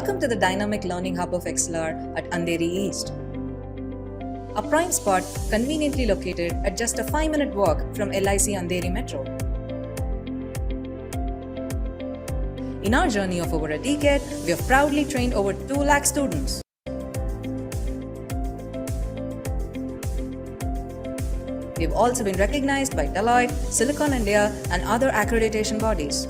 Welcome to the dynamic learning hub of XLR at Andheri East. A prime spot conveniently located at just a 5-minute walk from LIC Andheri Metro. In our journey of over a decade, we have proudly trained over 2 lakh students. We have also been recognized by Deloitte, Silicon India, and other accreditation bodies.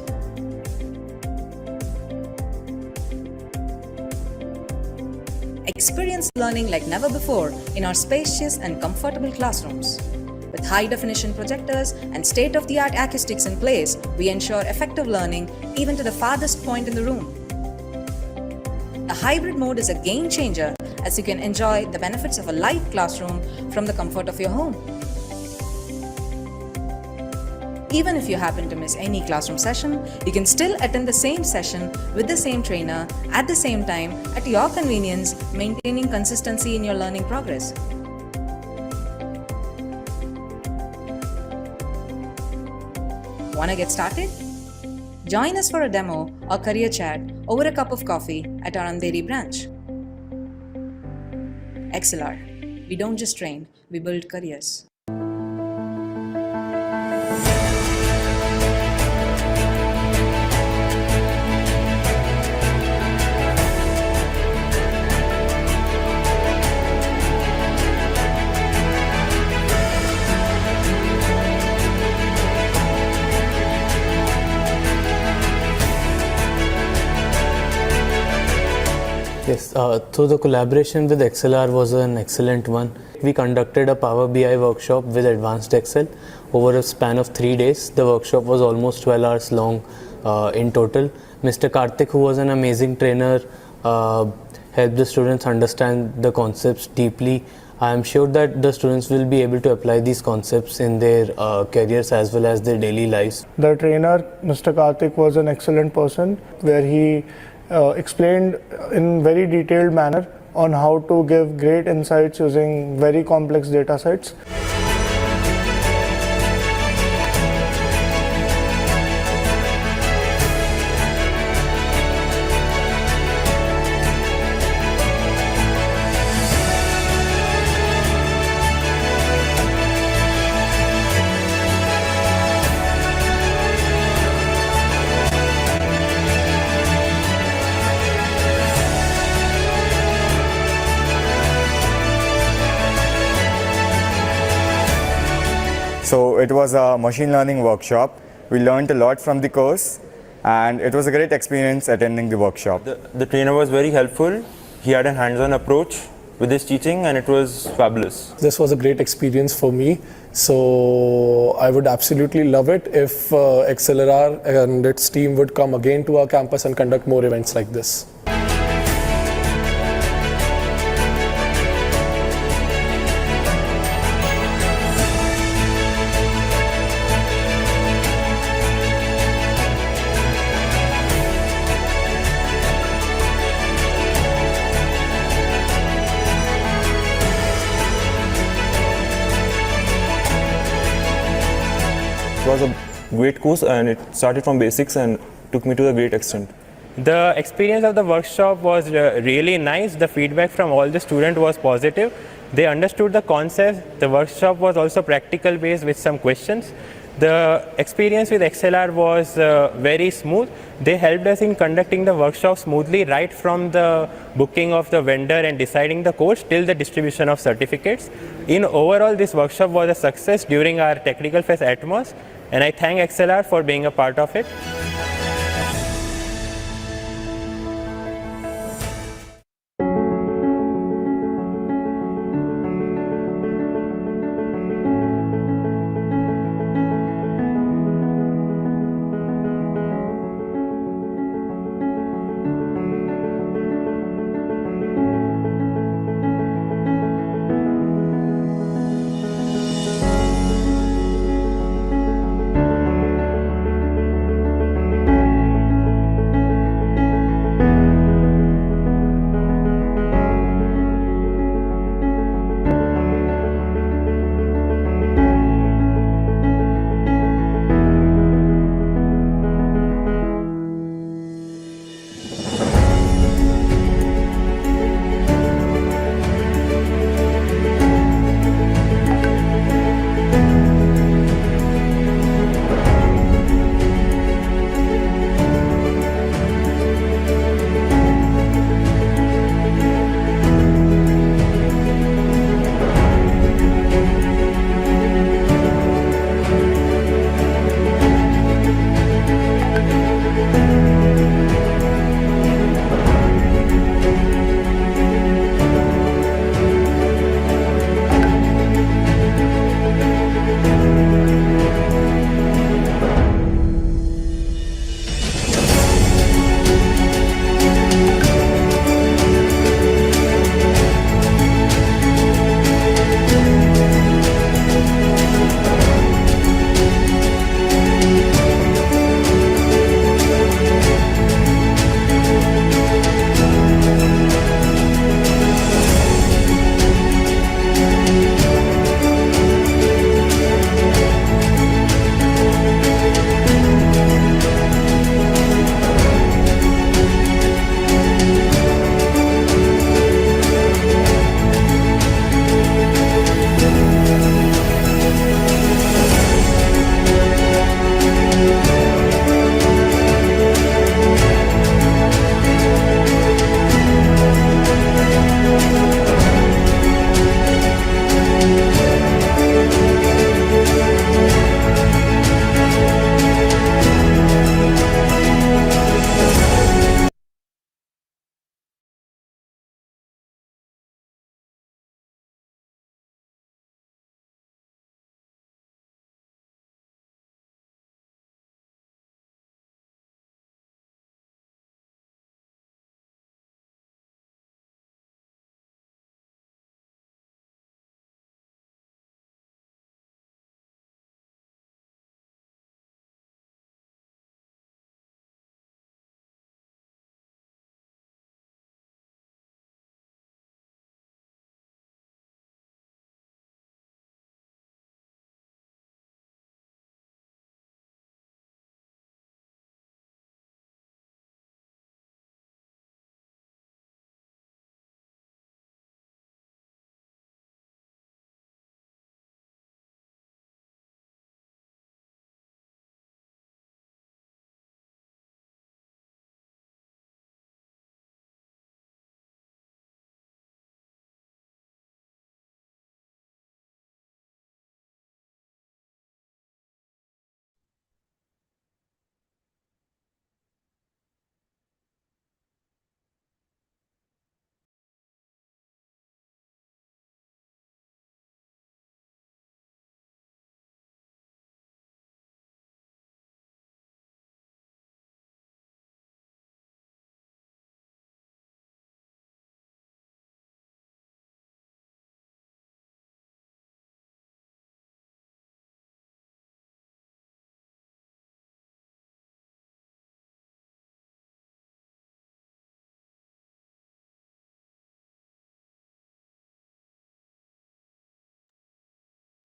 Experience learning like never before in our spacious and comfortable classrooms. With high-definition projectors and state-of-the-art acoustics in place, we ensure effective learning even to the farthest point in the room. The hybrid mode is a game changer as you can enjoy the benefits of a light classroom from the comfort of your home. Even if you happen to miss any classroom session, you can still attend the same session with the same trainer at the same time at your convenience, maintaining consistency in your learning progress. Wanna get started? Join us for a demo or career chat over a cup of coffee at our Andheri branch. XLR. We don't just train, we build careers. Yes, so the collaboration with XLR was an excellent one. We conducted a Power BI workshop with Advanced Excel over a span of 3 days. The workshop was almost 12 hours long in total. Mr. Karthik, who was an amazing trainer, helped the students understand the concepts deeply. I am sure that the students will be able to apply these concepts in their careers as well as their daily lives. The trainer, Mr. Karthik, was an excellent person where he explained in very detailed manner on how to give great insights using very complex data sets. So it was a machine learning workshop. We learned a lot from the course and it was a great experience attending the workshop. The trainer was very helpful. He had a hands-on approach with his teaching and it was fabulous. This was a great experience for me. So I would absolutely love it if XLR and its team would come again to our campus and conduct more events like this. It was a great course and it started from basics and took me to a great extent. The experience of the workshop was really nice. The feedback from all the students was positive. They understood the concept. The workshop was also practical based with some questions. The experience with XLR was very smooth. They helped us in conducting the workshop smoothly right from the booking of the vendor and deciding the course till the distribution of certificates. In overall, this workshop was a success during our Technical Fest Atmos, and I thank XLR for being a part of it.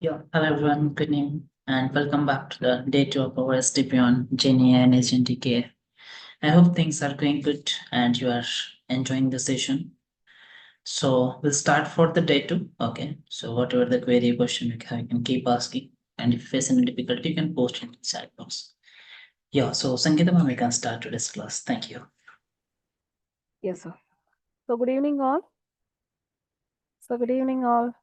Yeah, hello everyone, good evening, and welcome back to the day 2 of our SDP on Gen AI and Agentic AI. I hope things are going good and you are enjoying the session. So we'll start for the day 2. Okay, so whatever the query question you can keep asking, and if you face any difficulty, you can post in the chat box. Yeah, so Sangeeta ma'am, we can start today's class. Thank you. Yes, sir. So good evening all. Good evening all.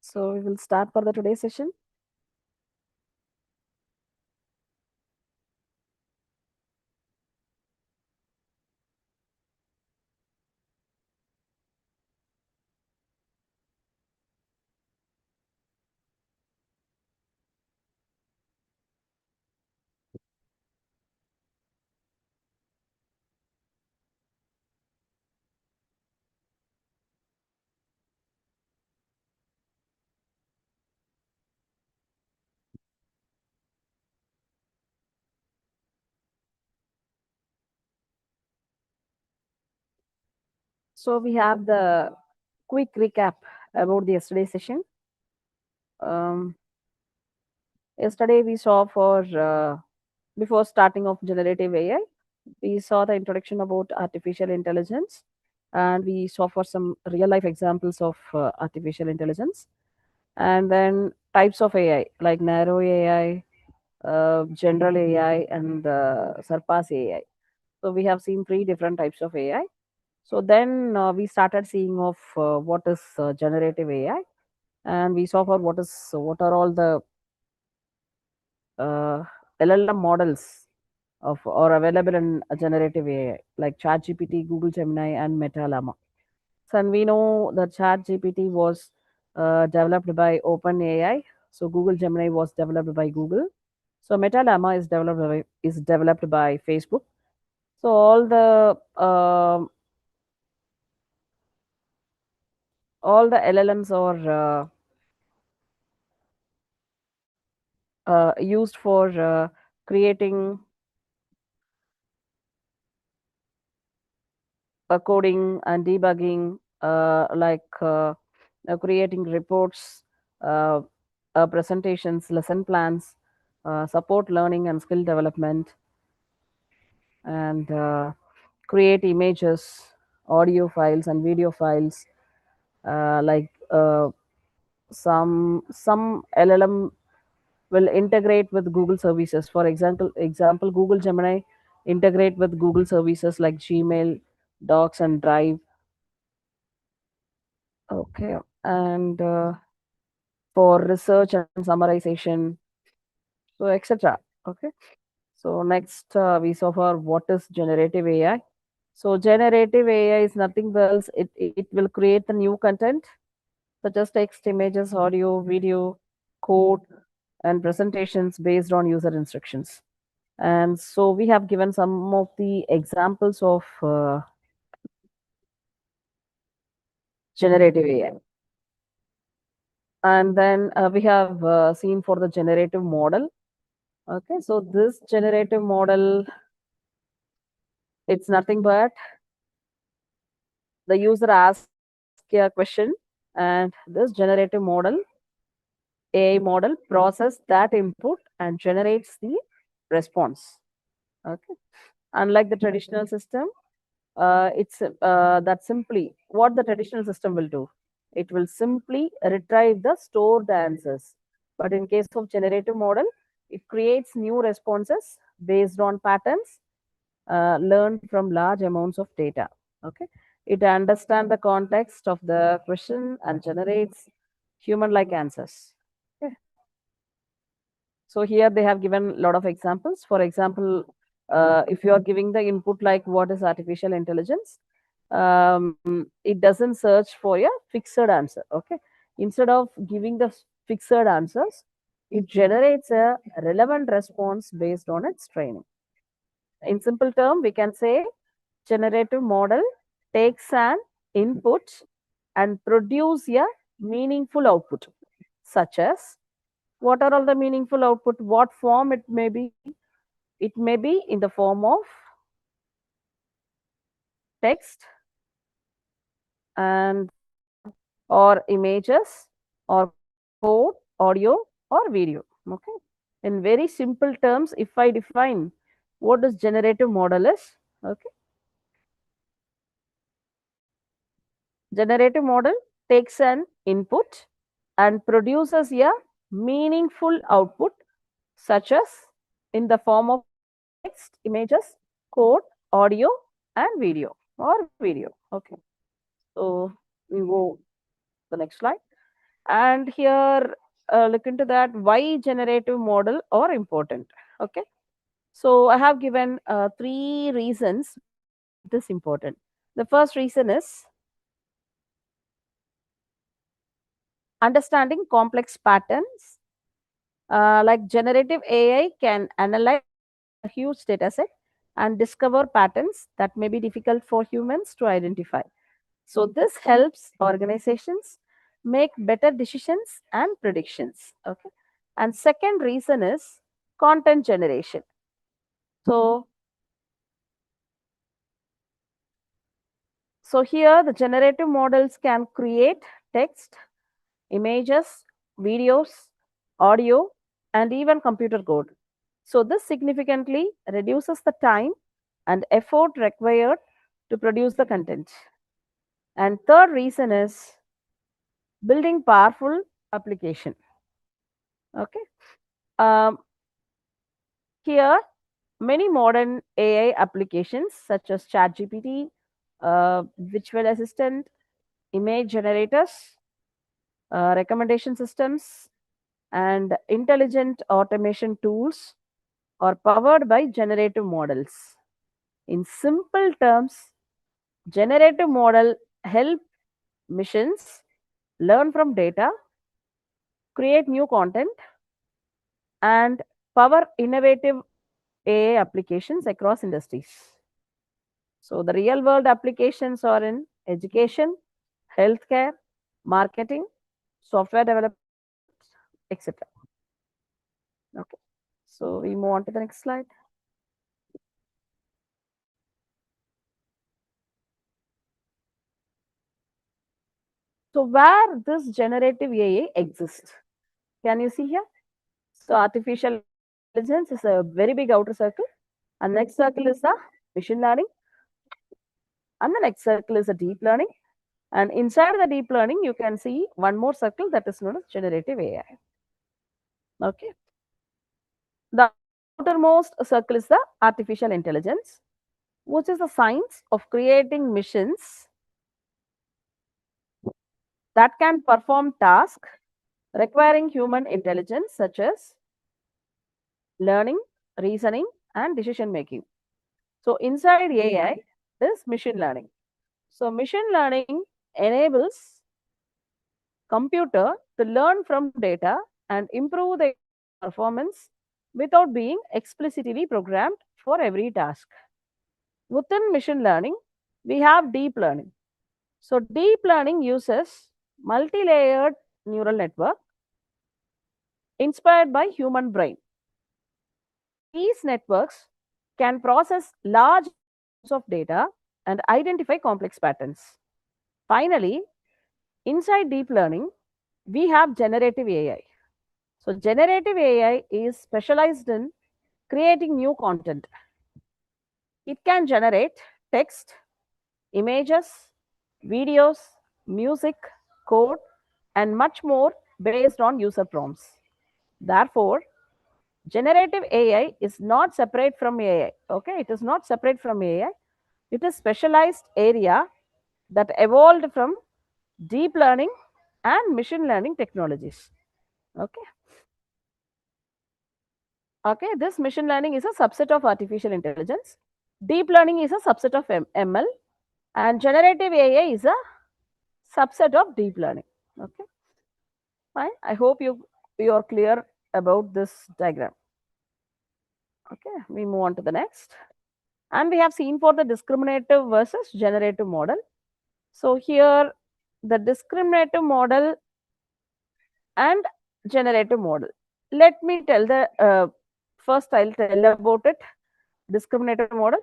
So we will start for the today's session. So we have the quick recap about the yesterday's session. Yesterday we saw for before starting of generative AI, we saw the introduction about artificial intelligence, and we saw for some real life examples of artificial intelligence, and then types of AI like narrow AI, general AI, and surpass AI. So we have seen three different types of AI. So then we started seeing of what is generative AI, and we saw for what are all the uh, LLM models of or available in generative AI like ChatGPT, Google Gemini, and Meta Llama. So and we know that ChatGPT was developed by OpenAI. So Google Gemini was developed by Google. So Meta Llama is developed by Facebook. So all the LLMs are used for creating coding and debugging, creating reports, uh, presentations, lesson plans, support learning and skill development, and create images, audio files, and video files. Like some LLM will integrate with Google services. For example, Google Gemini integrate with Google services like Gmail, Docs, and Drive. Okay, and for research and summarization, so etc. Okay, so next we saw for what is generative AI. So generative AI is nothing else. It will create the new content such as text, images, audio, video, code, and presentations based on user instructions. And so we have given some of the examples of generative AI. And then we have seen for the generative model. Okay, so this generative model, it's nothing but the user asks a question, and this generative model, AI model, process that input and generates the response. Okay, unlike the traditional system, it's that simply what the traditional system will do. It will simply retrieve the stored answers. But in case of generative model, it creates new responses based on patterns learned from large amounts of data. Okay, it understands the context of the question and generates human-like answers. Okay. So here they have given a lot of examples. For example, if you are giving the input like what is artificial intelligence, it doesn't search for a fixed answer. Okay, instead of giving the fixed answers, it generates a relevant response based on its training. In simple term, we can say generative model takes an input and produce a meaningful output, such as what are all the meaningful output, what form it may be. It may be in the form of text and or images or code, audio, or video. Okay. In very simple terms, if I define what this generative model is, okay. Generative model takes an input and produces a meaningful output, such as in the form of text, images, code, audio, and video or video. Okay. So we go the next slide. And here, look into that why generative model are important. Okay. So I have given 3 reasons why it is important. The first reason is understanding complex patterns. Like generative AI can analyze a huge data set and discover patterns that may be difficult for humans to identify. So this helps organizations make better decisions and predictions. Okay. And second reason is content generation. So, here the generative models can create text, images, videos, audio, and even computer code. So this significantly reduces the time and effort required to produce the content. And third reason is building powerful application. Okay. Um, Here, many modern AI applications such as ChatGPT, virtual assistant, image generators, recommendation systems, and intelligent automation tools are powered by generative models. In simple terms, generative model help missions learn from data, create new content, and power innovative AI applications across industries. So the real world applications are in education, healthcare, marketing, software development, etc. Okay. So we move on to the next slide. So where this generative AI exists, can you see here? So artificial intelligence is a very big outer circle, and next circle is the machine learning, and the next circle is the deep learning, and inside the deep learning you can see one more circle that is known as generative AI. Okay. The outermost circle is the artificial intelligence, which is the science of creating machines that can perform tasks requiring human intelligence, such as learning, reasoning, and decision making. So, inside AI is machine learning. So, machine learning enables computer to learn from data and improve the performance without being explicitly programmed for every task. Within machine learning, we have deep learning. So deep learning uses multi-layered neural network inspired by human brain. These networks can process large amounts of data and identify complex patterns. Finally, inside deep learning, we have generative AI. So generative AI is specialized in creating new content. It can generate text, images, videos, music, code, and much more based on user prompts. Therefore, generative AI is not separate from AI. Okay, it is not separate from AI. It is specialized area that evolved from deep learning and machine learning technologies. Okay. Okay, this machine learning is a subset of artificial intelligence. Deep learning is a subset of ML, and generative AI is a subset of deep learning. Okay, fine. I hope you are clear about this diagram. Okay, we move on to the next. And we have seen for the discriminative versus generative model. So here the discriminative model and generative model. Let me tell the first I'll tell about it. Discriminative model.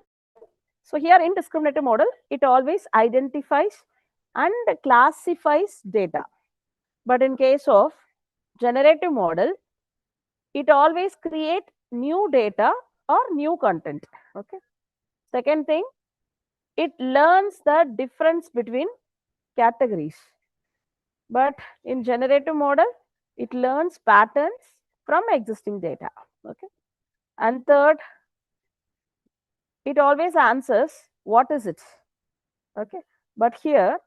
So here in discriminative model, it always identifies and classifies data. But in case of generative model, it always create new data or new content. Okay. Second thing, it learns the difference between categories. But in generative model, it learns patterns from existing data. Okay. And third, it always answers what is it. Okay. But here,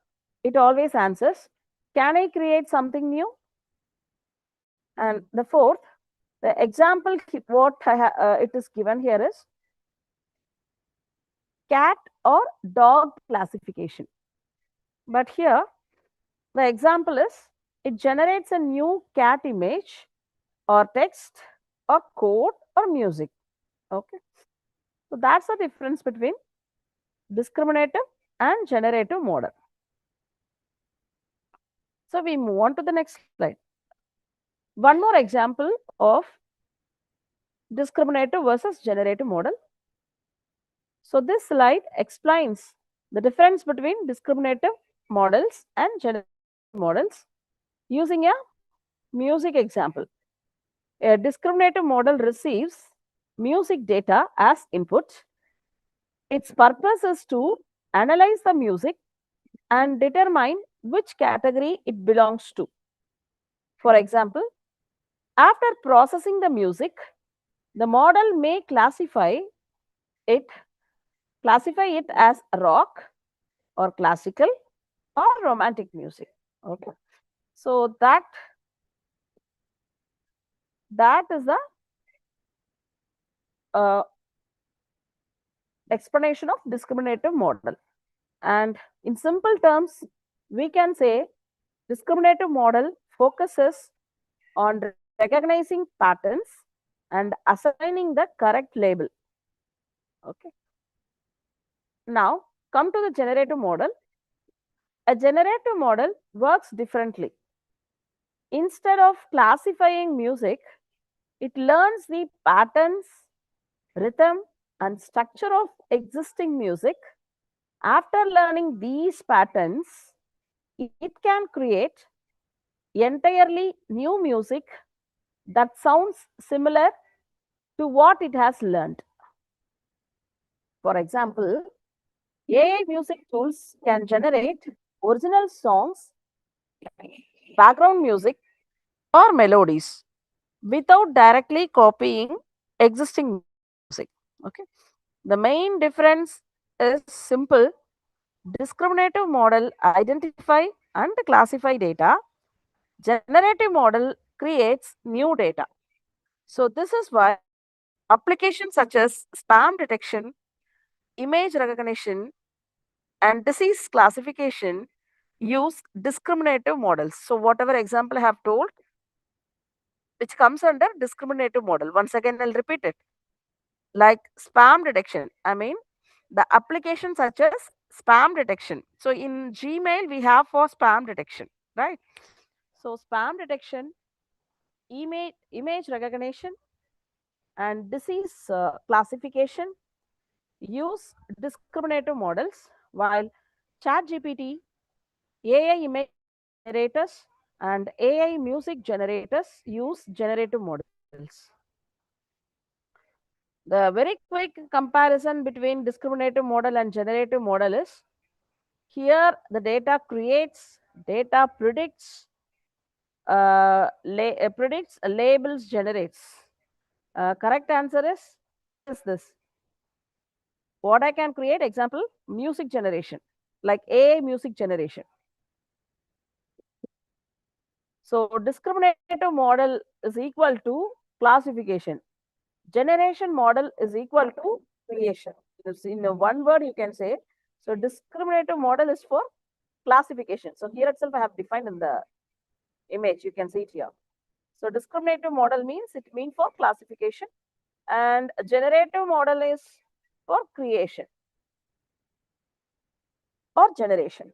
it always answers, can I create something new? And the fourth, the example what it is given here is cat or dog classification. But here, the example is it generates a new cat image or text or code or music. Okay. So that's the difference between discriminative and generative model. So we move on to the next slide. One more example of discriminative versus generative model. So this slide explains the difference between discriminative models and generative models using a music example. A discriminative model receives music data as input. Its purpose is to analyze the music and determine which category it belongs to. For example, after processing the music, the model may it classify it as rock or classical or romantic music. Okay. So that is the uh, explanation of discriminative model. And in simple terms, we can say discriminative model focuses on recognizing patterns and assigning the correct label. Okay. Now, come to the generative model. A generative model works differently. Instead of classifying music, it learns the patterns, rhythm, and structure of existing music. After learning these patterns, it can create entirely new music that sounds similar to what it has learned. For example, AI music tools can generate original songs, background music, or melodies without directly copying existing music. Okay. The main difference is simple. Discriminative model identify and classify data. Generative model creates new data. So this is why applications such as spam detection, image recognition, and disease classification use discriminative models. So whatever example I have told, which comes under discriminative model. Once again, I'll repeat it. Like spam detection, I mean, the application such as spam detection. So in Gmail, we have for spam detection, right? So spam detection, image recognition, and disease classification use discriminative models, while ChatGPT, AI image generators, and AI music generators use generative models. The very quick comparison between discriminative model and generative model is here the data creates, data predicts, labels, generates. Correct answer is this. What I can create, example, music generation, like AI music generation. So discriminative model is equal to classification. Generation model is equal to creation. In one word, you can say. So discriminative model is for classification. So here itself I have defined in the image. You can see it here. So discriminative model means it means for classification, and generative model is for creation or generation.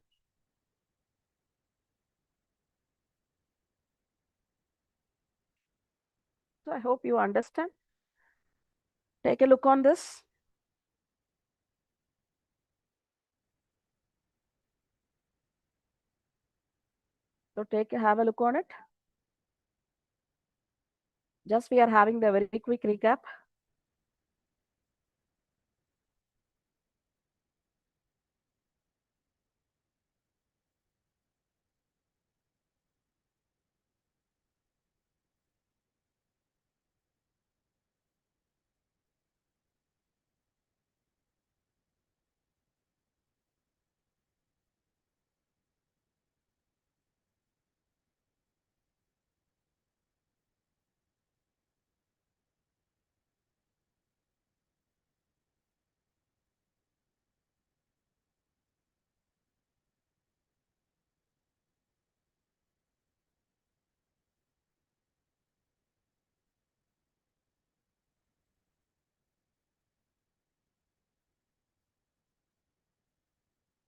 So I hope you understand. Take a look on this. So have a look on it. Just we are having the very quick recap.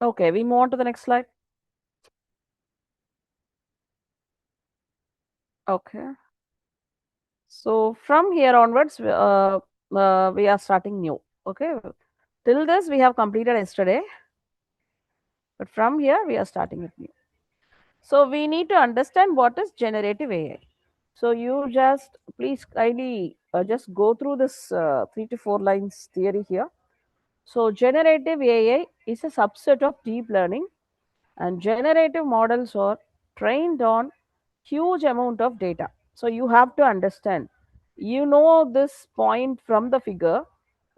Okay, we move on to the next slide. Okay. So from here onwards, we are starting new. Okay. Till this we have completed yesterday, but from here we are starting with new. So we need to understand what is generative AI. So you just please kindly just go through this 3 to 4 lines theory here. So generative AI is a subset of deep learning, and generative models are trained on huge amount of data. So you have to understand, you know this point from the figure.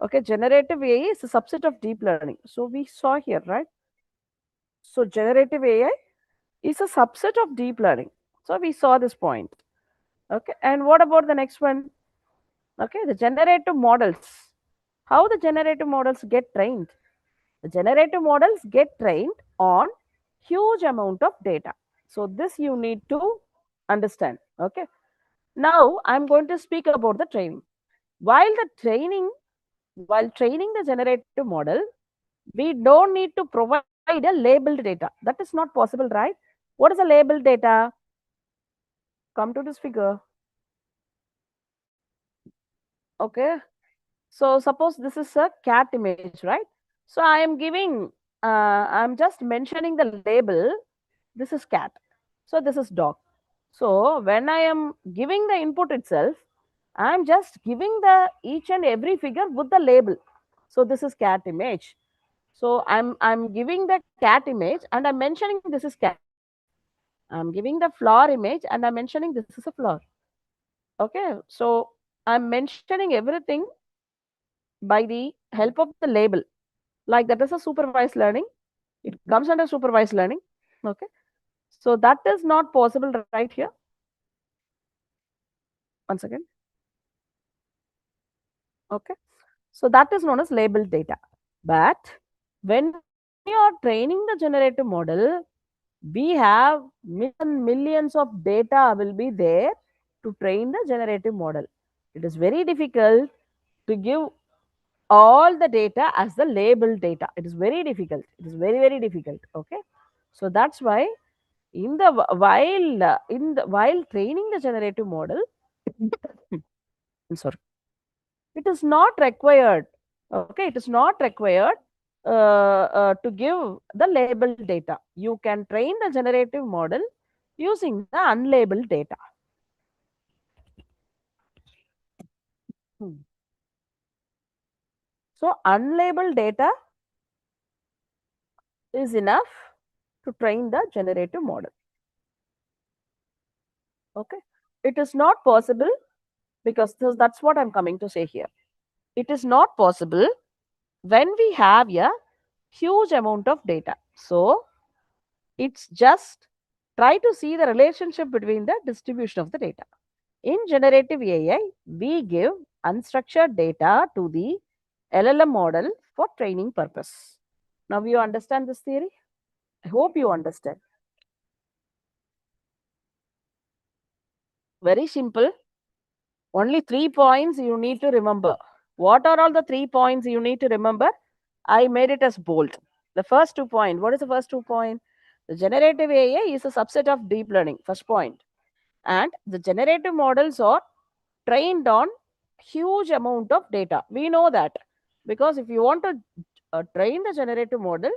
Okay, generative AI is a subset of deep learning. So we saw here, right? So generative AI is a subset of deep learning. So we saw this point. Okay, and what about the next one? Okay, the generative models. How the generative models get trained? The generative models get trained on huge amount of data. So this you need to understand. Okay. Now I'm going to speak about the training. While training the generative model, we don't need to provide a labeled data. That is not possible, right? What is a labeled data? Come to this figure. Okay. So suppose this is a cat image, right? So I'm just mentioning the label. This is cat. So this is dog. So when I am giving the input itself, I'm just giving the each and every figure with the label. So this is cat image. So I'm giving the cat image and I'm mentioning this is cat. I'm giving the flower image and I'm mentioning this is a flower. Okay. So I'm mentioning everything by the help of the label. Like that is a supervised learning. It comes under supervised learning. Okay. So that is not possible right here. Once again. Okay. So that is known as labeled data. But when you are training the generative model, we have millions of data will be there to train the generative model. It is very difficult to give all the data as the labeled data. It is very difficult. It is very, very difficult. Okay. So that's why while training the generative model, I'm sorry, it is not required. Okay, it is not required to give the labeled data. You can train the generative model using the unlabeled data. So unlabeled data is enough to train the generative model. Okay, it is not possible because that's what I'm coming to say here. It is not possible when we have a huge amount of data. So it's just try to see the relationship between the distribution of the data. In generative AI, we give unstructured data to the LLM model for training purpose. Now you understand this theory? I hope you understand. Very simple. Only 3 points you need to remember. What are all the 3 points you need to remember? I made it as bold. The first 2 points. What is the first 2 point? The generative AI is a subset of deep learning. First point. And the generative models are trained on huge amount of data. We know that because if you want to train the generative model,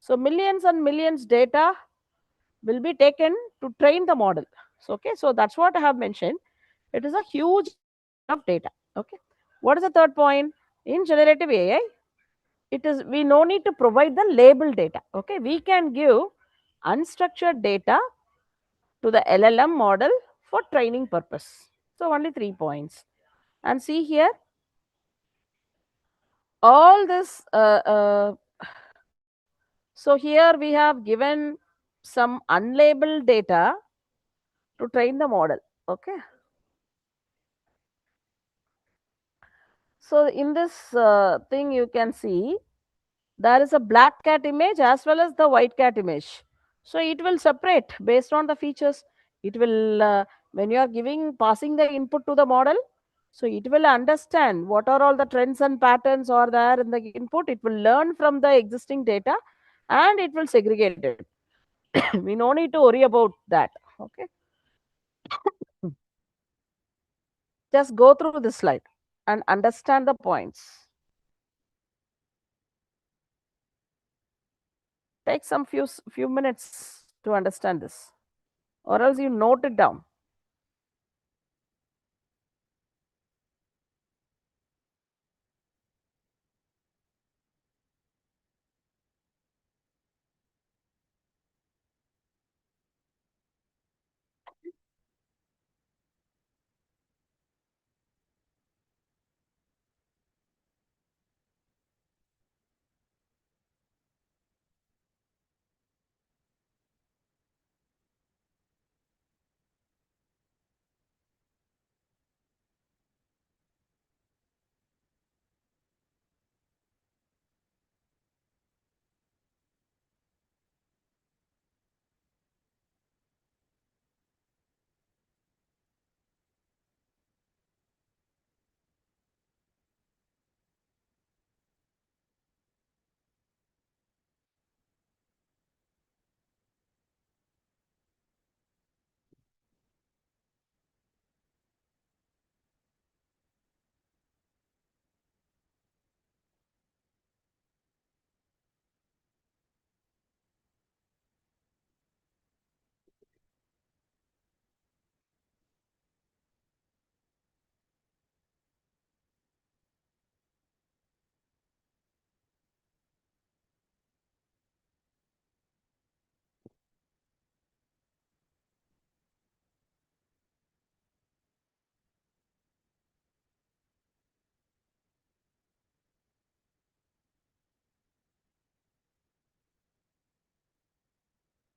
so millions and millions data will be taken to train the model. So, okay, so that's what I have mentioned. It is a huge amount of data. Okay, what is the third point? In generative AI, it is we no need to provide the label data. Okay, we can give unstructured data to the LLM model for training purpose. So only 3 points. And see here, all this. So here we have given some unlabeled data to train the model. Okay. So in this thing, you can see there is a black cat image as well as the white cat image. So it will separate based on the features. It will, when you are passing the input to the model, so it will understand what are all the trends and patterns are there in the input. It will learn from the existing data and it will segregate it. We no need to worry about that. Okay. Just go through this slide and understand the points. Take some few minutes to understand this, or else you note it down.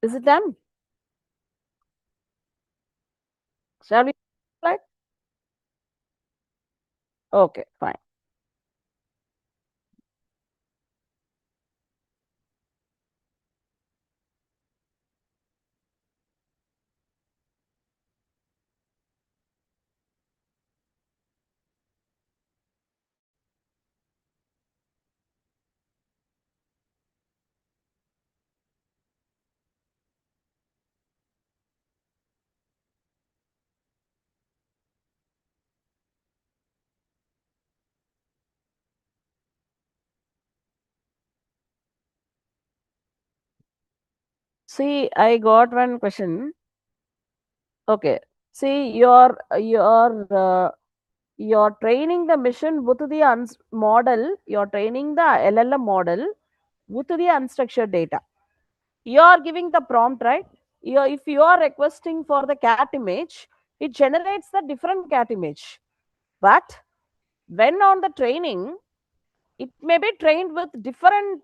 Is it done? Shall we slide? Okay, fine. See, I got one question. Okay. See, you're training the mission with the model. You're training the LLM model with the unstructured data. You are giving the prompt, right? If you are requesting for the cat image, it generates the different cat image. But when on the training, it may be trained with different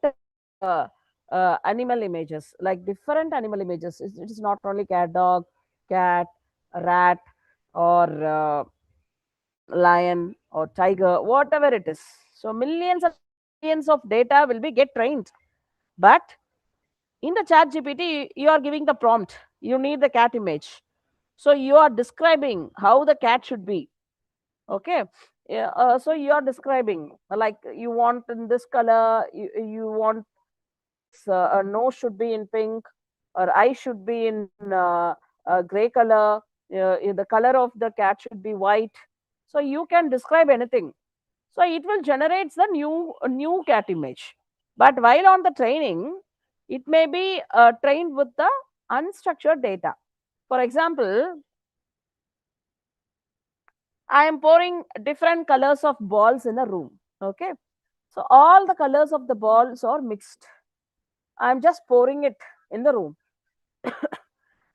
uh, animal images, like different animal images. It is not only cat, dog, cat, rat, or lion or tiger, whatever it is. So millions and millions of data will be get trained. But in the chat GPT, you are giving the prompt. You need the cat image. So you are describing how the cat should be. Okay. Yeah, so you are describing like you want in this color, you want a nose should be in pink or eye should be in gray color, the color of the cat should be white. So you can describe anything. So it will generate the new cat image. But while on the training, it may be trained with the unstructured data. For example, I am pouring different colors of balls in a room. Okay. So all the colors of the balls are mixed. I'm just pouring it in the room.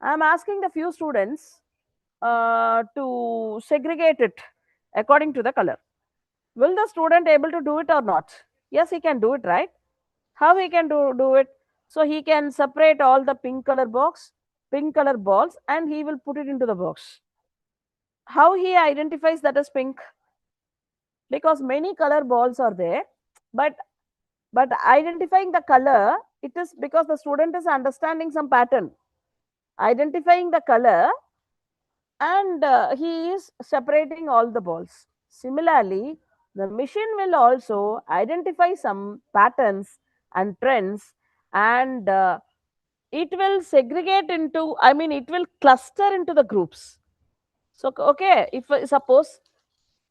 I'm asking the few students to segregate it according to the color. Will the student able to do it or not? Yes, he can do it, right? How he can do it? So he can separate all the pink color balls, and he will put it into the box. How he identifies that is pink? Because many color balls are there, but identifying the color, it is because the student is understanding some pattern, identifying the color, and he is separating all the balls. Similarly, the machine will also identify some patterns and trends, and it will segregate into, I mean, it will cluster into the groups. So, okay, if suppose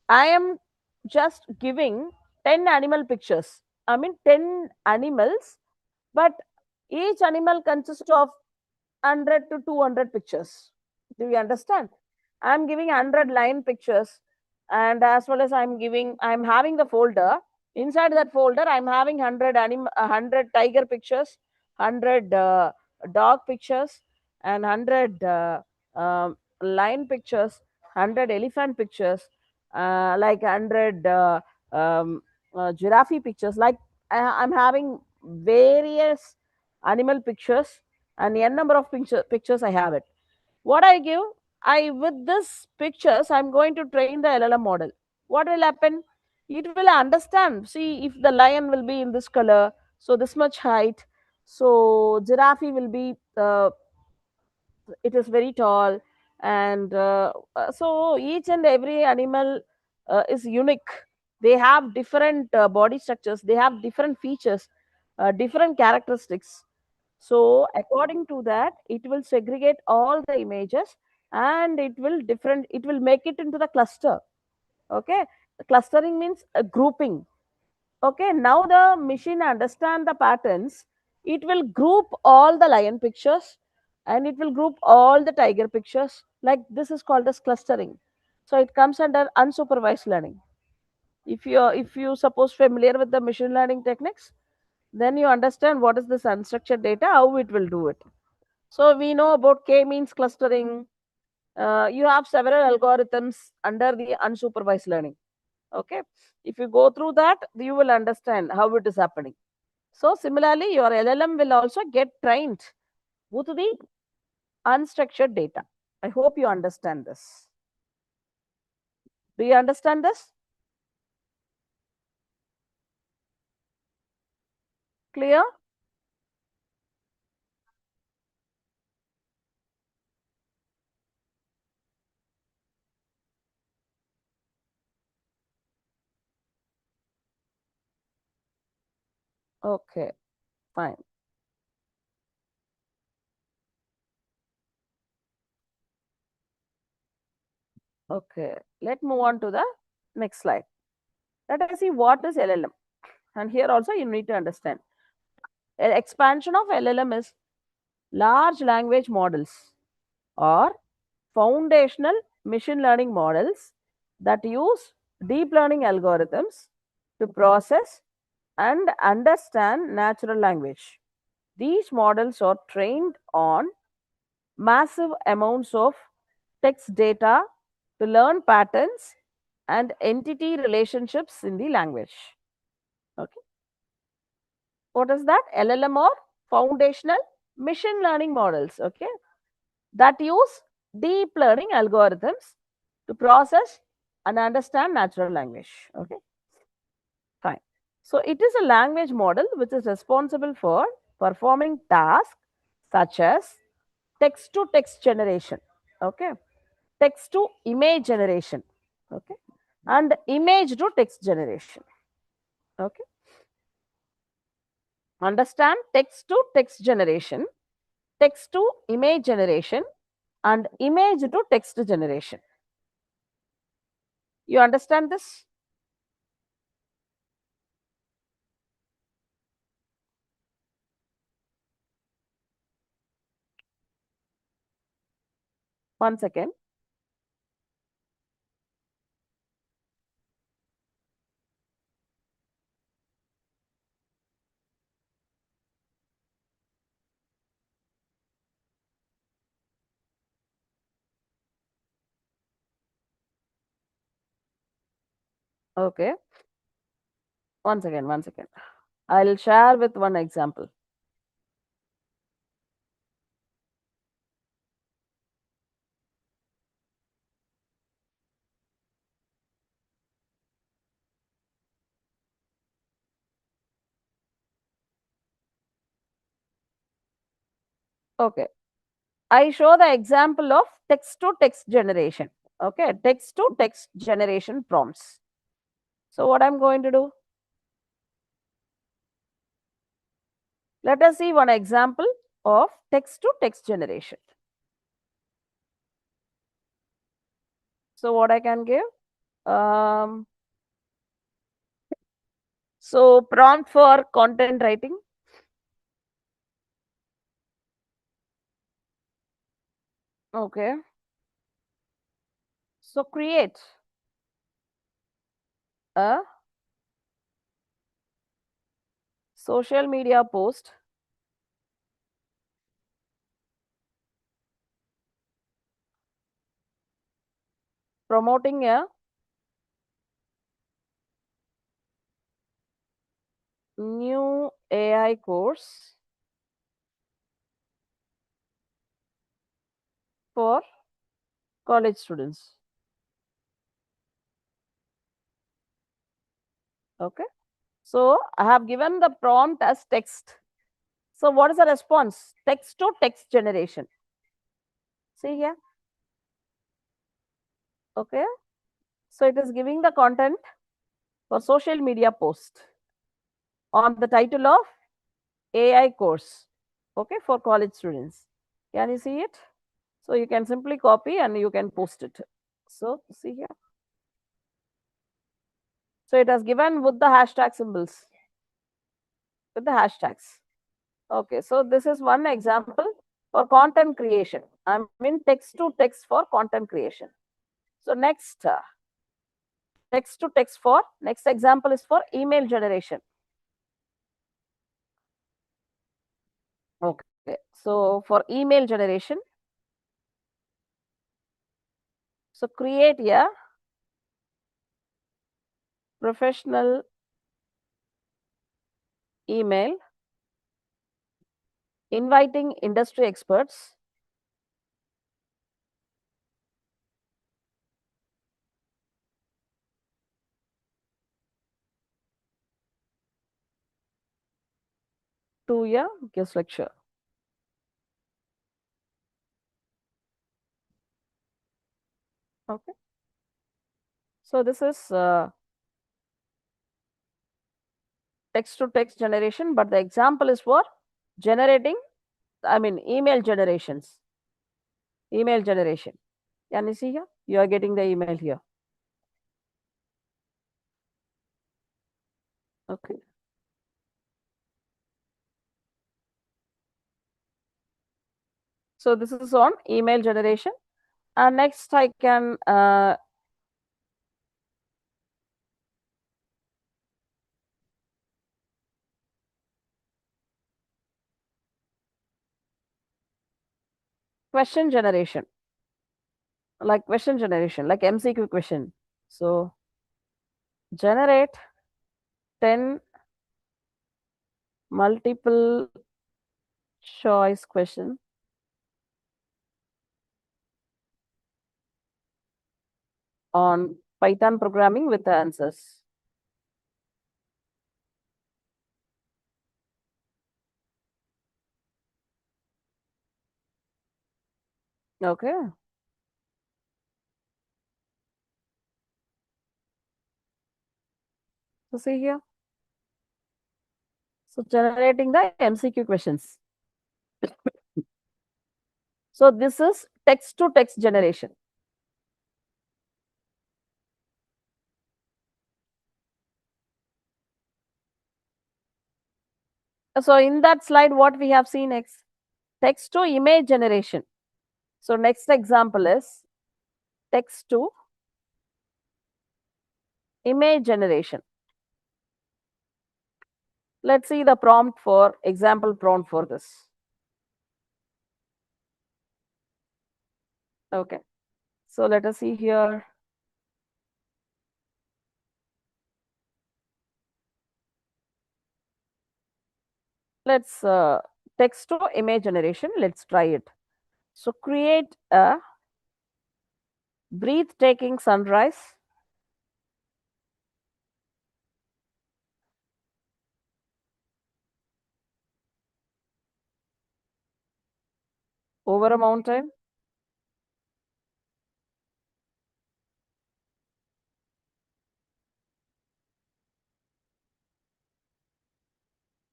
I am just giving 10 animal pictures, I mean 10 animals, but each animal consists of 100 to 200 pictures. Do you understand? I'm giving 100 line pictures, and as well as I'm having the folder. Inside that folder, I'm having 100 tiger pictures, 100 dog pictures, and 100 lion pictures, 100 elephant pictures, like 100 giraffe pictures. Like I'm having various animal pictures, and n number of pictures I have it. What I give, I with this pictures, I'm going to train the LLM model. What will happen? It will understand. See, if the lion will be in this color, so this much height, so giraffe will be it is very tall, and so each and every animal is unique. They have different body structures, they have different features, different characteristics. So according to that, it will segregate all the images, and it will make it into the cluster. Okay, clustering means a grouping. Okay, now the machine understand the patterns. It will group all the lion pictures, and it will group all the tiger pictures. Like this is called as clustering. So it comes under unsupervised learning. If you suppose familiar with the machine learning techniques, then you understand what is this unstructured data, how it will do it. So we know about K means clustering. You have several algorithms under the unsupervised learning. Okay, if you go through that, you will understand how it is happening. So similarly, your LLM will also get trained with the unstructured data. I hope you understand this. Do you understand this? Clear? Okay, fine. Okay, let's move on to the next slide. Let us see what is LLM. And here also you need to understand. An expansion of LLM is large language models, or foundational machine learning models that use deep learning algorithms to process and understand natural language. These models are trained on massive amounts of text data to learn patterns and entity relationships in the language. Okay. What is that? LLM, or foundational machine learning models, okay, that use deep learning algorithms to process and understand natural language. Okay, fine. So it is a language model which is responsible for performing tasks such as text to text generation, okay, text to image generation, okay, and image to text generation. Okay, understand text to text generation, text to image generation, and image to text generation. You understand this? 1 second. Okay. Once again, once again. I'll share with one example. Okay. I show the example of text to text generation. Okay. Text to text generation prompts. So what I'm going to do? Let us see one example of text to text generation. So what I can give? So prompt for content writing. Okay. So create a social media post promoting a new AI course for college students. Okay. So I have given the prompt as text. So what is the response? Text to text generation. See here. Okay. So it is giving the content for social media post on the title of AI course. Okay, for college students. Can you see it? So you can simply copy and you can post it. So see here. So it has given with the hashtag symbols, with the hashtags. Okay, so this is one example for content creation. I mean text to text for content creation. So next, text to text for, next example is for email generation. Okay, so for email generation, so create a professional email inviting industry experts to a guest lecture. Okay. So this is text to text generation, but the example is for generating, I mean, email generations. Email generation. Can you see here? You are getting the email here. Okay. So this is on email generation. And next I can question generation, like question generation, like MCQ question. So generate 10 multiple choice question on Python programming with the answers. Okay. So see here. So generating the MCQ questions. So this is text to text generation. So in that slide, what we have seen next, text to image generation. So next example is text to image generation. Let's see the prompt for example prompt for this. Okay. So let us see here. Let's text to image generation. Let's try it. So create a breathtaking sunrise over a mountain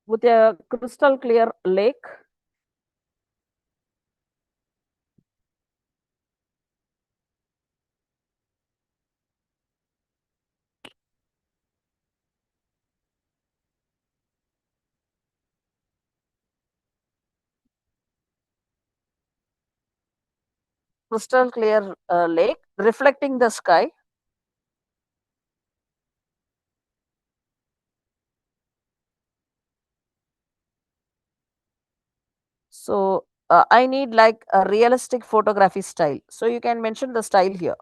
with a crystal clear lake. Crystal clear lake reflecting the sky. So I need like a realistic photography style. So you can mention the style here.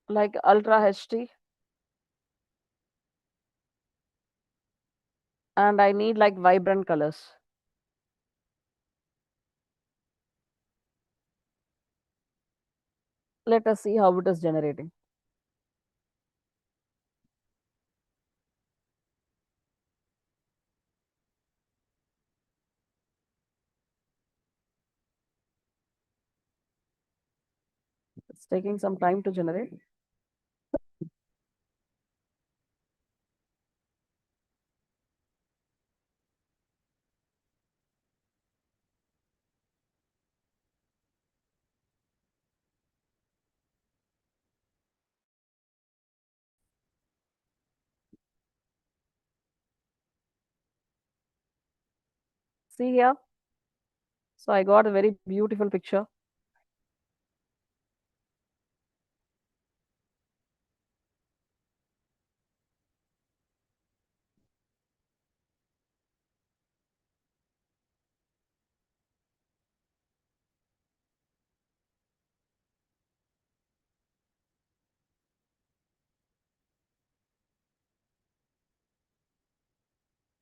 Like Ultra HD. And I need like vibrant colors. Let us see how it is generating. It's taking some time to generate. See here. So I got a very beautiful picture.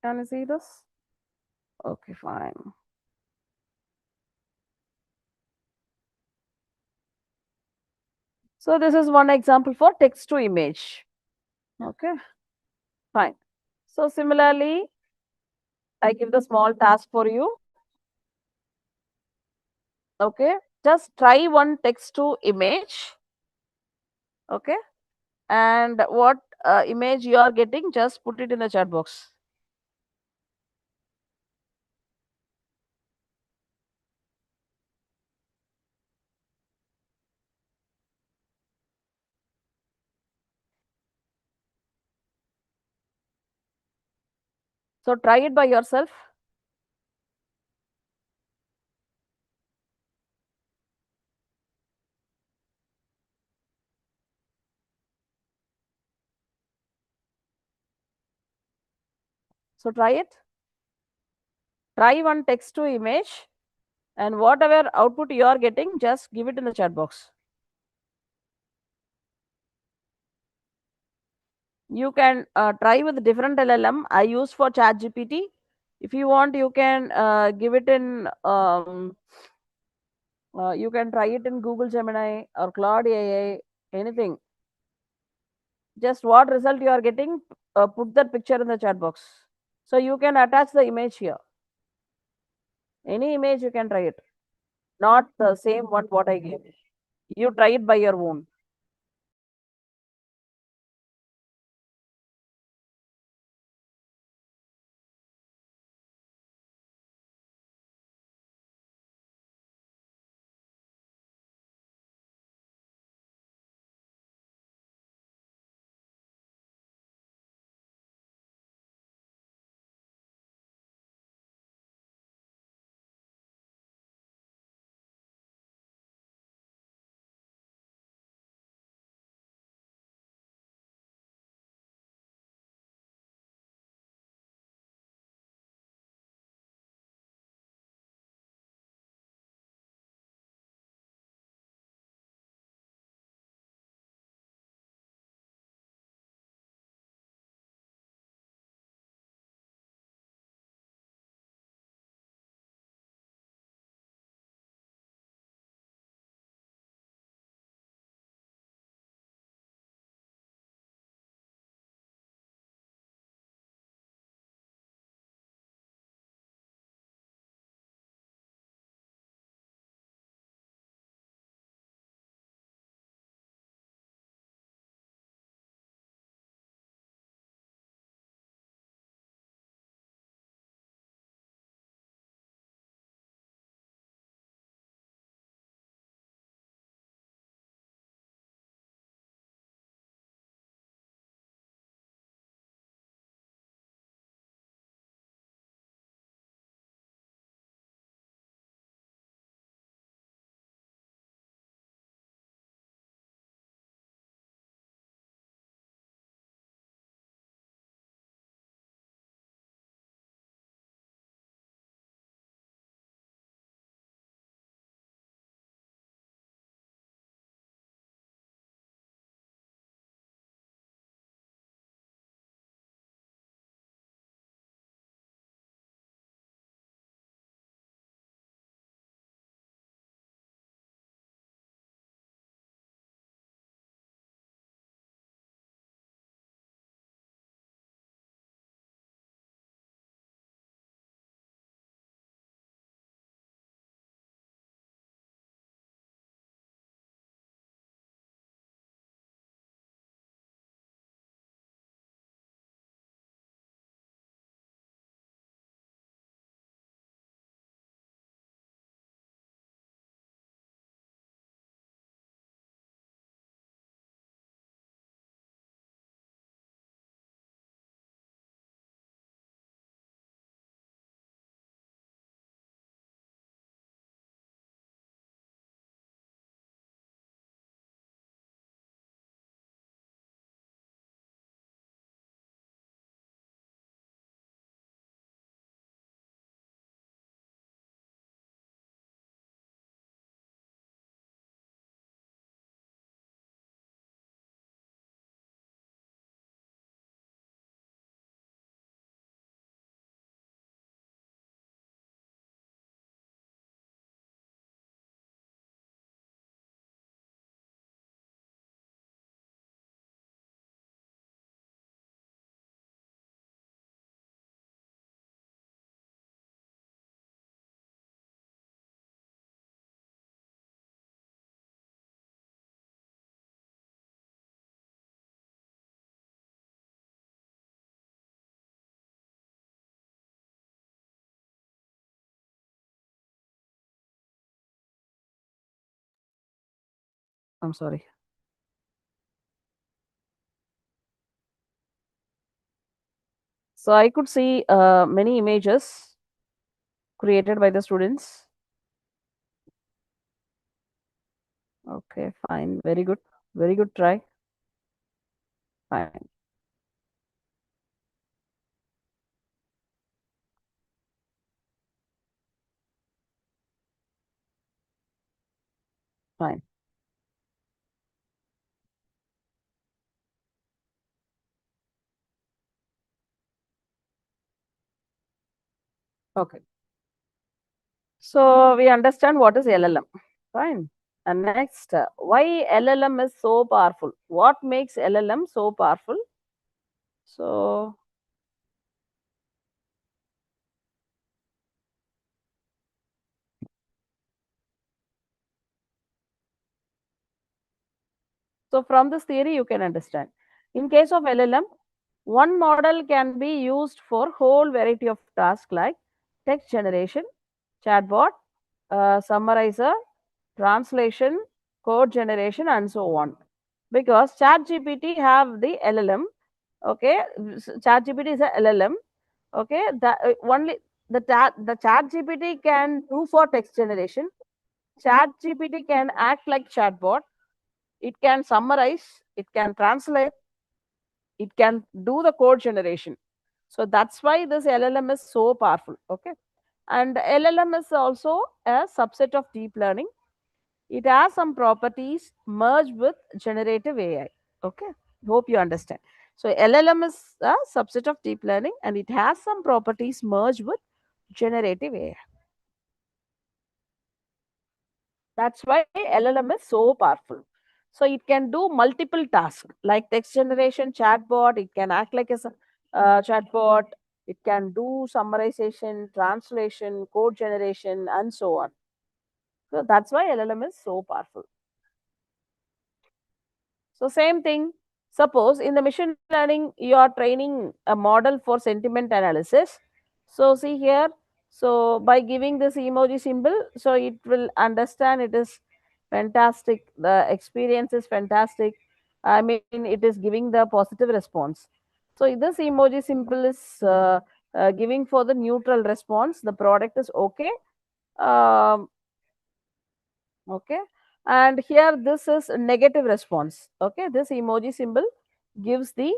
Can you see this? Okay, fine. So this is one example for text to image. Okay, fine. So similarly, I give the small task for you. Okay, just try one text to image. Okay, and what image you are getting, just put it in the chat box. So try it by yourself. So try it. Try one text to image, and whatever output you are getting, just give it in the chat box. You can try with different LLM. I use for ChatGPT. If you want, you can give it in. You can try it in Google Gemini or Claude AI, anything. Just what result you are getting, put that picture in the chat box. So you can attach the image here. Any image you can try it. Not the same one what I gave. You try it by your own. I'm sorry. So I could see many images created by the students. Okay, fine. Very good. Very good try. Fine. Fine. Okay. So we understand what is LLM. Fine. And next, why LLM is so powerful? What makes LLM so powerful? So, so from this theory, you can understand. In case of LLM, one model can be used for whole variety of tasks like text generation, chatbot, summarizer, translation, code generation, and so on. Because ChatGPT have the LLM, okay, ChatGPT is a LLM, okay, that only the ChatGPT can do for text generation. ChatGPT can act like chatbot. It can summarize. It can translate. It can do the code generation. So that's why this LLM is so powerful. Okay, and LLM is also a subset of deep learning. It has some properties merged with generative AI. Okay, hope you understand. So LLM is a subset of deep learning and it has some properties merged with generative AI. That's why LLM is so powerful. So it can do multiple tasks like text generation, chatbot. It can act like a chatbot. It can do summarization, translation, code generation, and so on. So that's why LLM is so powerful. So same thing. Suppose in the machine learning, you are training a model for sentiment analysis. So see here. So by giving this emoji symbol, so it will understand it is fantastic. The experience is fantastic. I mean, it is giving the positive response. So this emoji symbol is giving for the neutral response. The product is okay. Um, okay, and here this is negative response. Okay, this emoji symbol gives the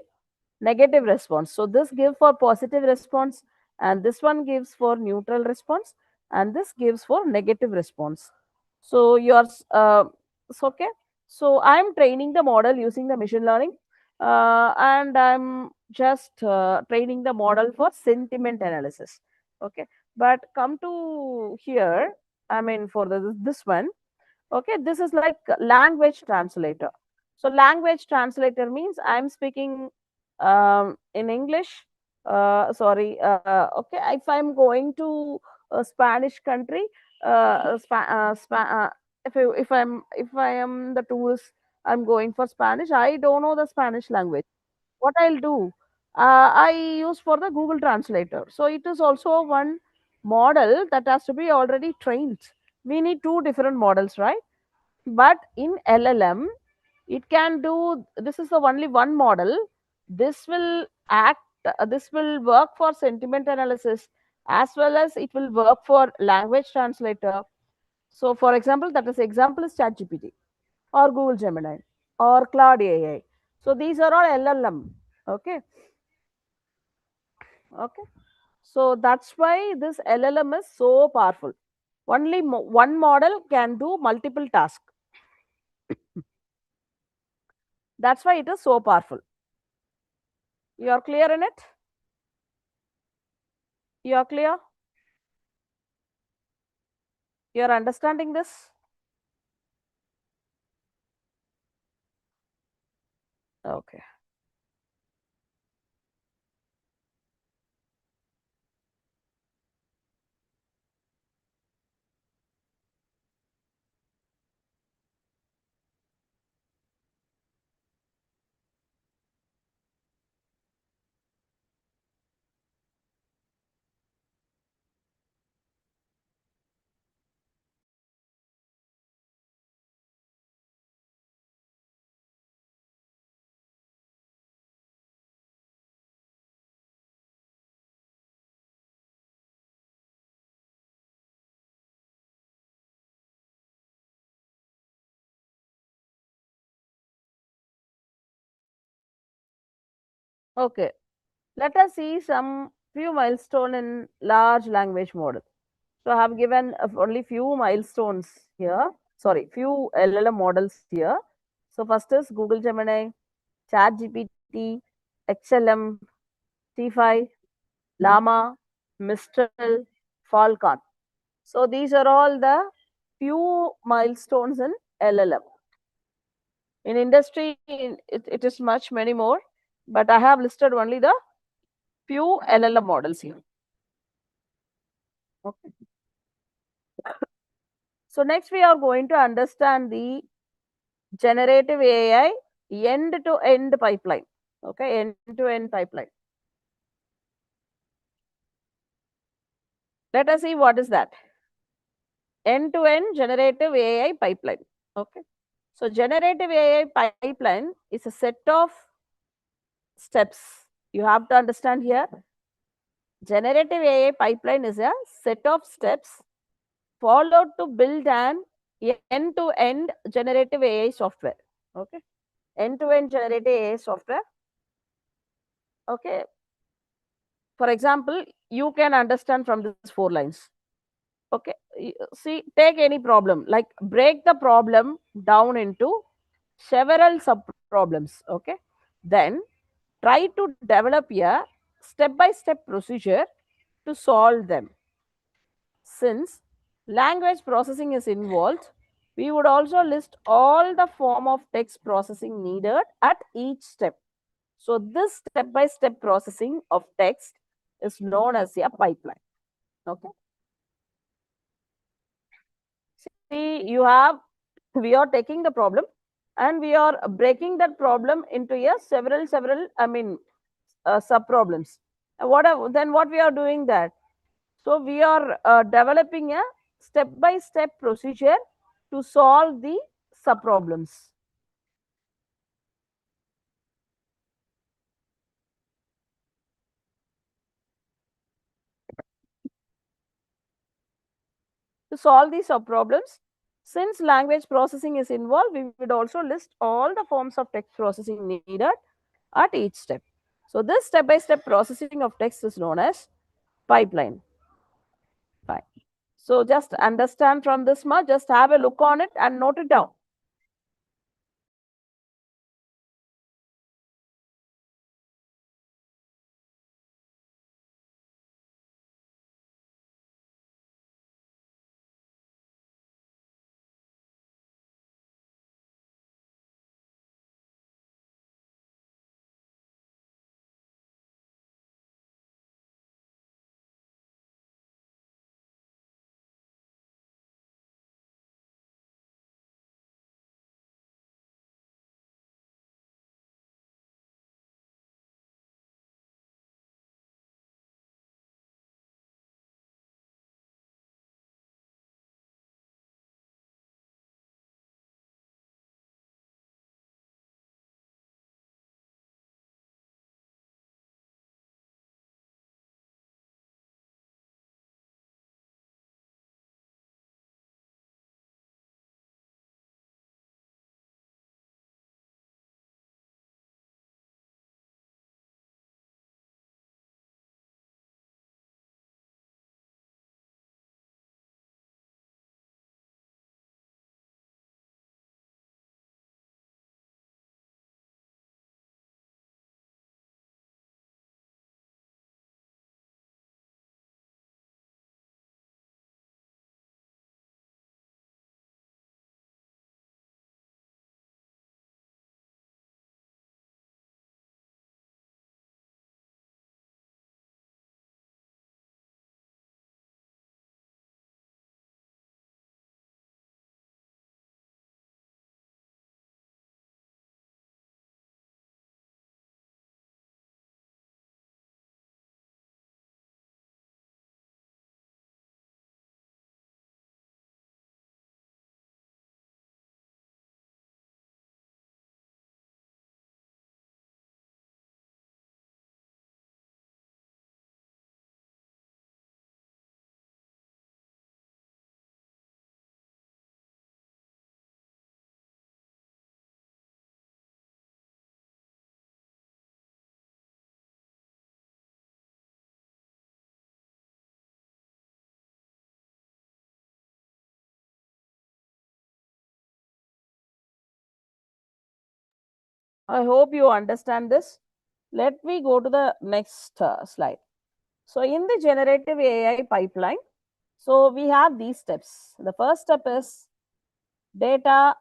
negative response, so this gives for positive response and this one gives for neutral response and this gives for negative response. So yours so okay, so I'm training the model using the machine learning, and I'm just training the model for sentiment analysis. Okay, but come to here, I mean for this one. Okay, this is like language translator. So language translator means I'm speaking in English, sorry, okay, if I'm going to a Spanish country, if I am the tourist, I'm going for Spanish, I don't know the Spanish language. What I'll do, I use for the Google translator. So it is also one model that has to be already trained. We need two different models, right? But in LLM, it can do, this is the only one model. This will act, this will work for sentiment analysis as well as it will work for language translator. So for example, that is example is ChatGPT or Google Gemini or Cloud AI. So these are all LLM. Okay. Okay. So that's why this LLM is so powerful. Only one model can do multiple tasks. That's why it is so powerful. You are clear in it? You are clear? You are understanding this? Okay. Okay, let us see some few milestone in large language model. So I have given only few milestones here, sorry, few LLM models here. So first is Google Gemini, ChatGPT, XLM, T5, Llama, Mistral, Falcon. So these are all the few milestones in LLM. In industry, it is much many more, but I have listed only the few LLM models here. Okay. So next we are going to understand the generative AI end-to-end pipeline. Okay, end-to-end pipeline. Let us see what is that. End-to-end generative AI pipeline. Okay. So generative AI pipeline is a set of steps. You have to understand here. Generative AI pipeline is a set of steps followed to build an end-to-end generative AI software. Okay. End-to-end generative AI software. Okay. For example, you can understand from these 4 lines. Okay. See, take any problem, like break the problem down into several sub problems. Okay. Then try to develop a step-by-step procedure to solve them. Since language processing is involved, we would also list all the form of text processing needed at each step. So this step-by-step processing of text is known as a pipeline. Okay. See, we are taking the problem and we are breaking that problem into a several, sub problems. Then what we are doing that? So we are developing a step-by-step procedure to solve the sub problems. To solve these sub problems, since language processing is involved, we would also list all the forms of text processing needed at each step. So this step-by-step processing of text is known as pipeline. Fine. So just understand from this much, just have a look on it and note it down. I hope you understand this. Let me go to the next slide. So in the generative AI pipeline, so we have these steps. The first step is data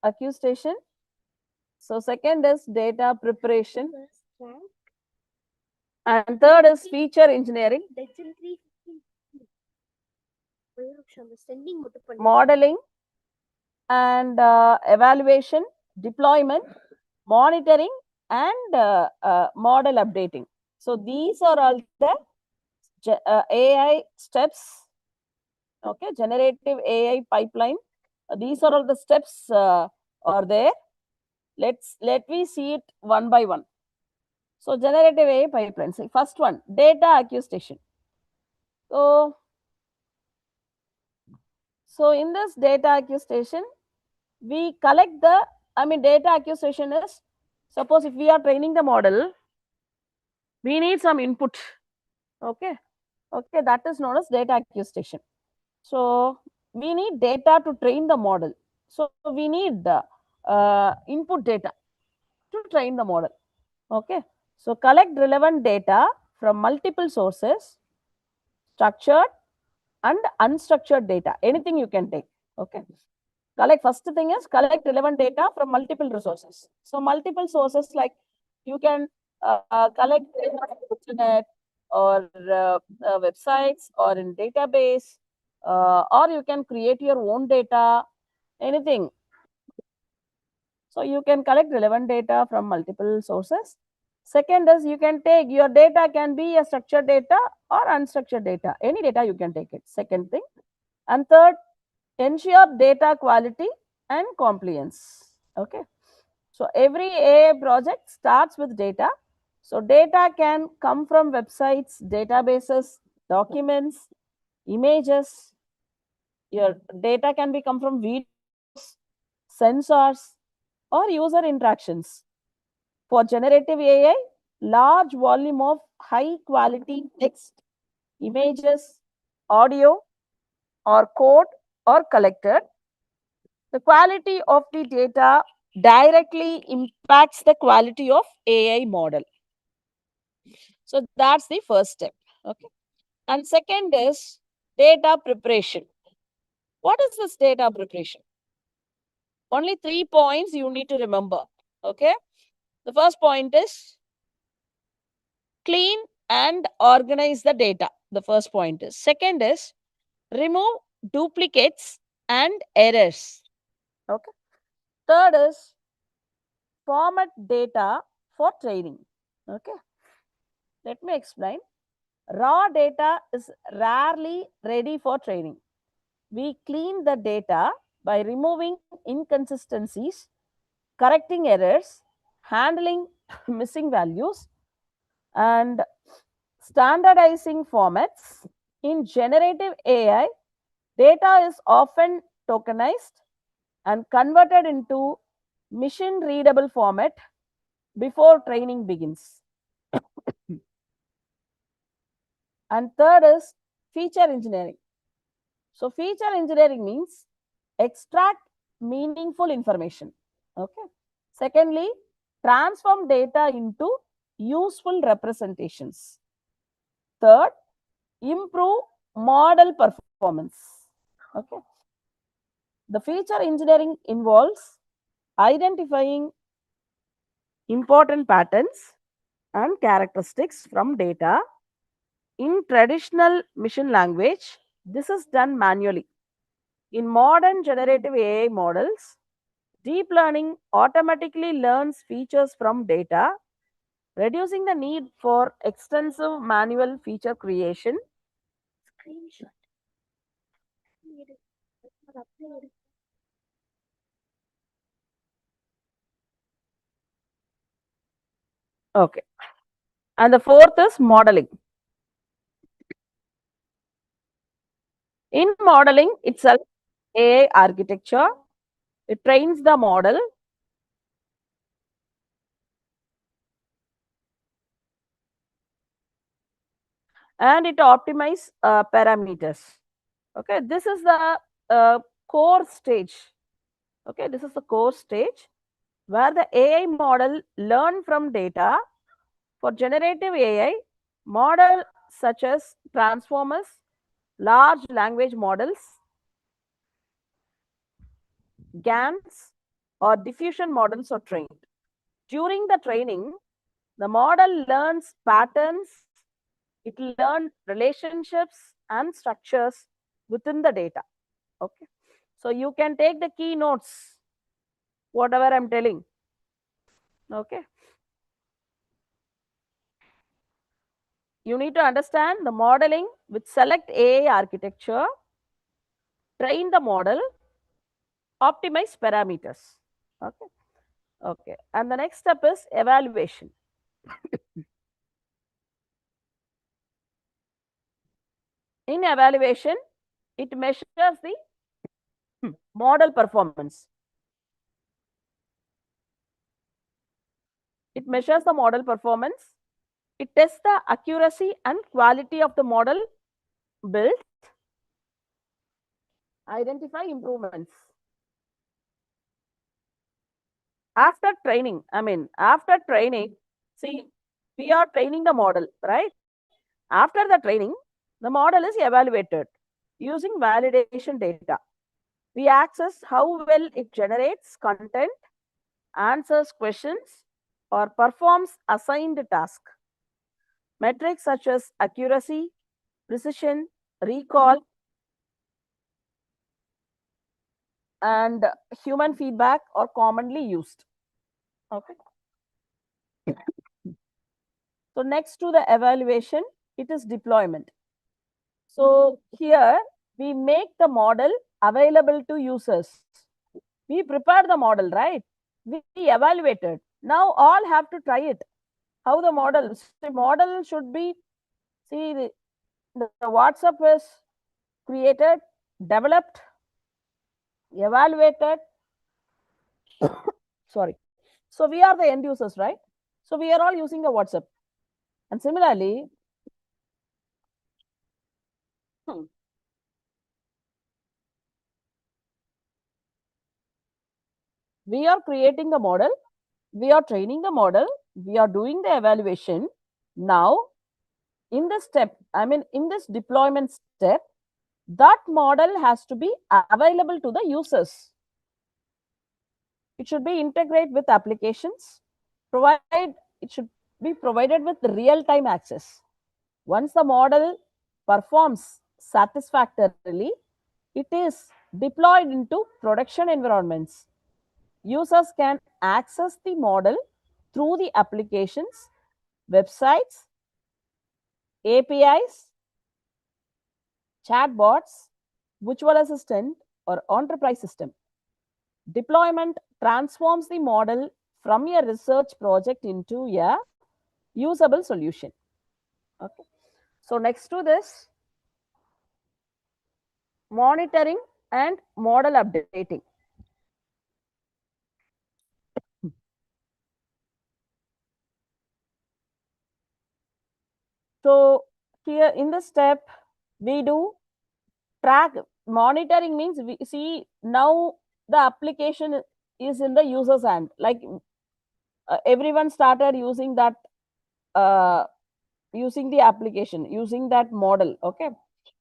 acquisition. So second is data preparation. And third is feature engineering, modeling and evaluation, deployment, monitoring, and model updating. So these are all the AI steps. Okay, generative AI pipeline. These are all the steps are there. Let me see it one by one. So generative AI pipeline. So first one, data acquisition. So in this data acquisition, we collect the, data acquisition is, suppose if we are training the model, we need some input. Okay. Okay, that is known as data acquisition. So we need data to train the model. So we need the input data to train the model. Okay. So collect relevant data from multiple sources, structured and unstructured data. Anything you can take. Okay. First thing is collect relevant data from multiple resources. So multiple sources, like you can collect data from internet or websites or in database, or you can create your own data, anything. So you can collect relevant data from multiple sources. Second is you can take your data, can be a structured data or unstructured data, any data you can take it. Second thing. And third, ensure data quality and compliance. Okay. So every AI project starts with data. So data can come from websites, databases, documents, images. Your data can be come from videos, sensors, or user interactions. For generative AI, large volume of high quality text, images, audio, or code are collected. The quality of the data directly impacts the quality of AI model. So that's the first step. Okay. And second is data preparation. What is this data preparation? Only 3 points you need to remember. Okay. The first point is clean and organize the data. The first point is. Second is remove duplicates and errors. Okay. Third is format data for training. Okay. Let me explain. Raw data is rarely ready for training. We clean the data by removing inconsistencies, correcting errors, handling missing values, and standardizing formats. In generative AI, data is often tokenized and converted into machine readable format before training begins. And third is feature engineering. So feature engineering means extract meaningful information. Okay. Secondly, transform data into useful representations. Third, improve model performance. Okay. The feature engineering involves identifying important patterns and characteristics from data. In traditional machine language, this is done manually. In modern generative AI models, deep learning automatically learns features from data, reducing the need for extensive manual feature creation. Okay. And the fourth is modeling. In modeling itself, AI architecture, it trains the model and it optimizes parameters. Okay, this is the core stage. Okay, this is the core stage. where the AI model learn from data. For generative AI, model such as transformers, large language models, GANs, or diffusion models are trained. During the training, the model learns patterns, it learns relationships and structures within the data. Okay. So you can take the key notes, whatever I'm telling. Okay. You need to understand the modeling with select AI architecture, train the model, optimize parameters. Okay. Okay. And the next step is evaluation. In evaluation, it measures the model performance. It measures the model performance. It tests the accuracy and quality of the model built. Identify improvements. After training, see, we are training the model, right? After the training, the model is evaluated using validation data. We access how well it generates content, answers questions, or performs assigned tasks. Metrics such as accuracy, precision, recall, and human feedback are commonly used. Okay. So next to the evaluation, it is deployment. So here we make the model available to users. We prepare the model, right? We evaluate it. Now all have to try it. How the model should be, see, the WhatsApp is created, developed, evaluated. Sorry. So we are the end users, right? So we are all using the WhatsApp. And similarly, we are creating the model, we are training the model, we are doing the evaluation. Now, in this step, in this deployment step, that model has to be available to the users. It should be integrated with applications, it should be provided with real-time access. Once the model performs satisfactorily, it is deployed into production environments. Users can access the model through the applications, websites, APIs, chatbots, virtual assistant, or enterprise system. Deployment transforms the model from a research project into a usable solution. Okay. So next to this, monitoring and model updating. So here in this step, we do track. Monitoring means we see now the application is in the user's hand. Like everyone started using that, using the application, using that model. Okay,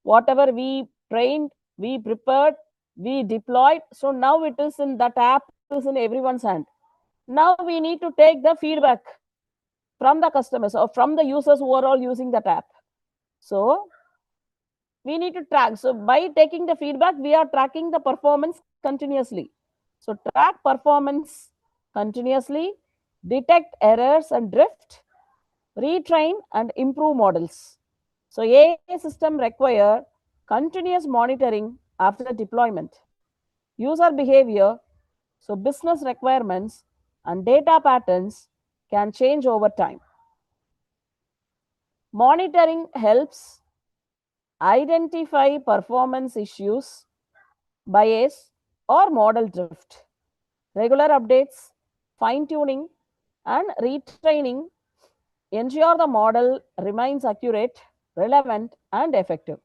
whatever we trained, we prepared, we deployed. So now it is in that app is in everyone's hand. Now we need to take the feedback from the customers or from the users who are all using that app. So we need to track. So by taking the feedback, we are tracking the performance continuously. So track performance continuously, detect errors and drift, retrain and improve models. So AI system require continuous monitoring after deployment. User behavior, so business requirements and data patterns can change over time. Monitoring helps identify performance issues, bias, or model drift. Regular updates, fine tuning, and retraining ensure the model remains accurate, relevant, and effective.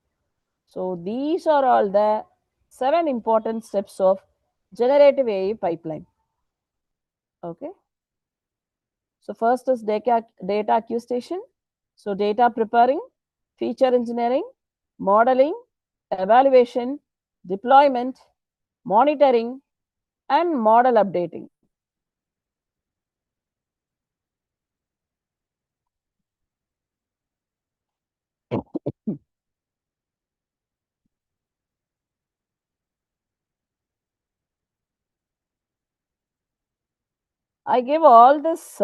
So, these are all the 7 important steps of generative AI pipeline. Okay. So first is data acquisition. So data preparing, feature engineering, modeling, evaluation, deployment, monitoring, and model updating. I give all this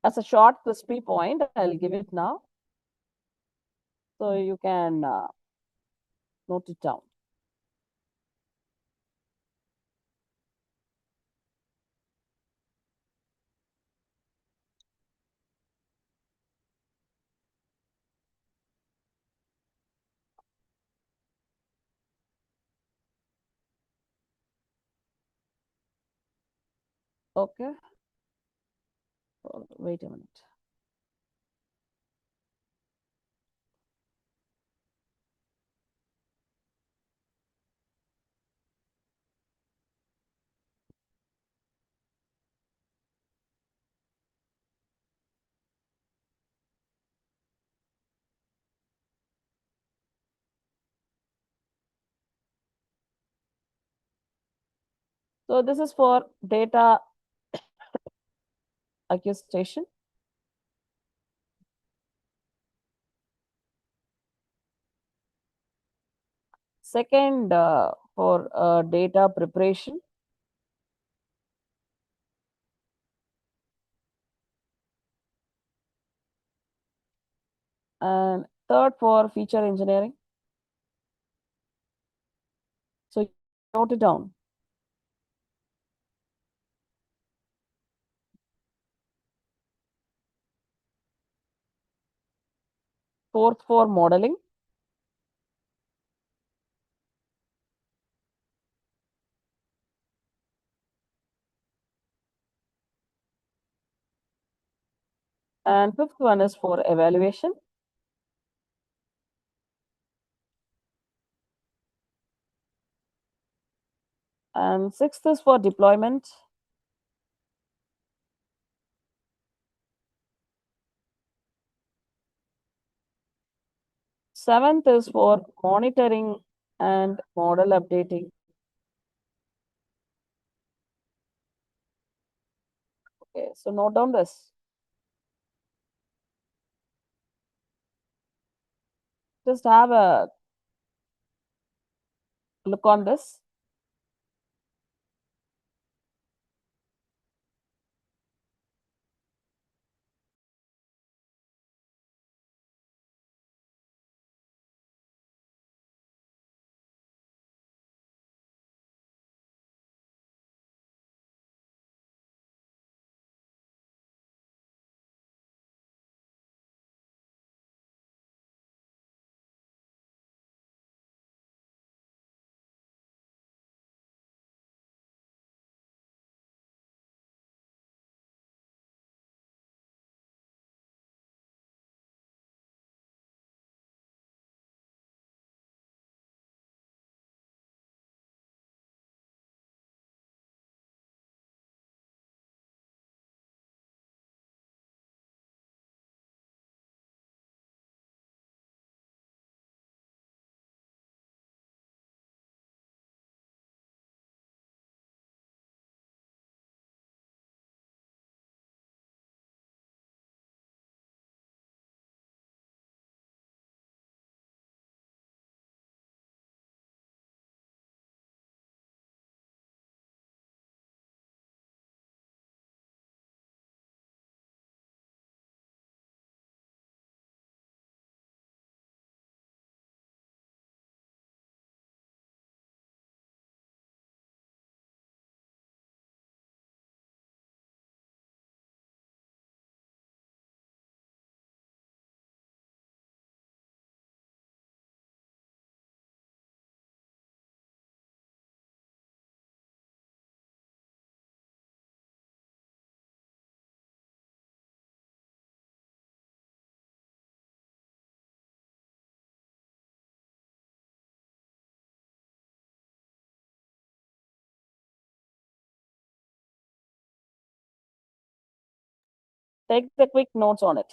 as a short crispy point. I'll give it now. So you can note it down. Okay. Wait a minute. So this is for data acquisition. Second, for data preparation. And third, for feature engineering. So note it down. Fourth, for modeling. And fifth one is for evaluation. And sixth is for deployment. Seventh is for monitoring and model updating. Okay, so note down this. Just have a look on this. take the quick notes on it.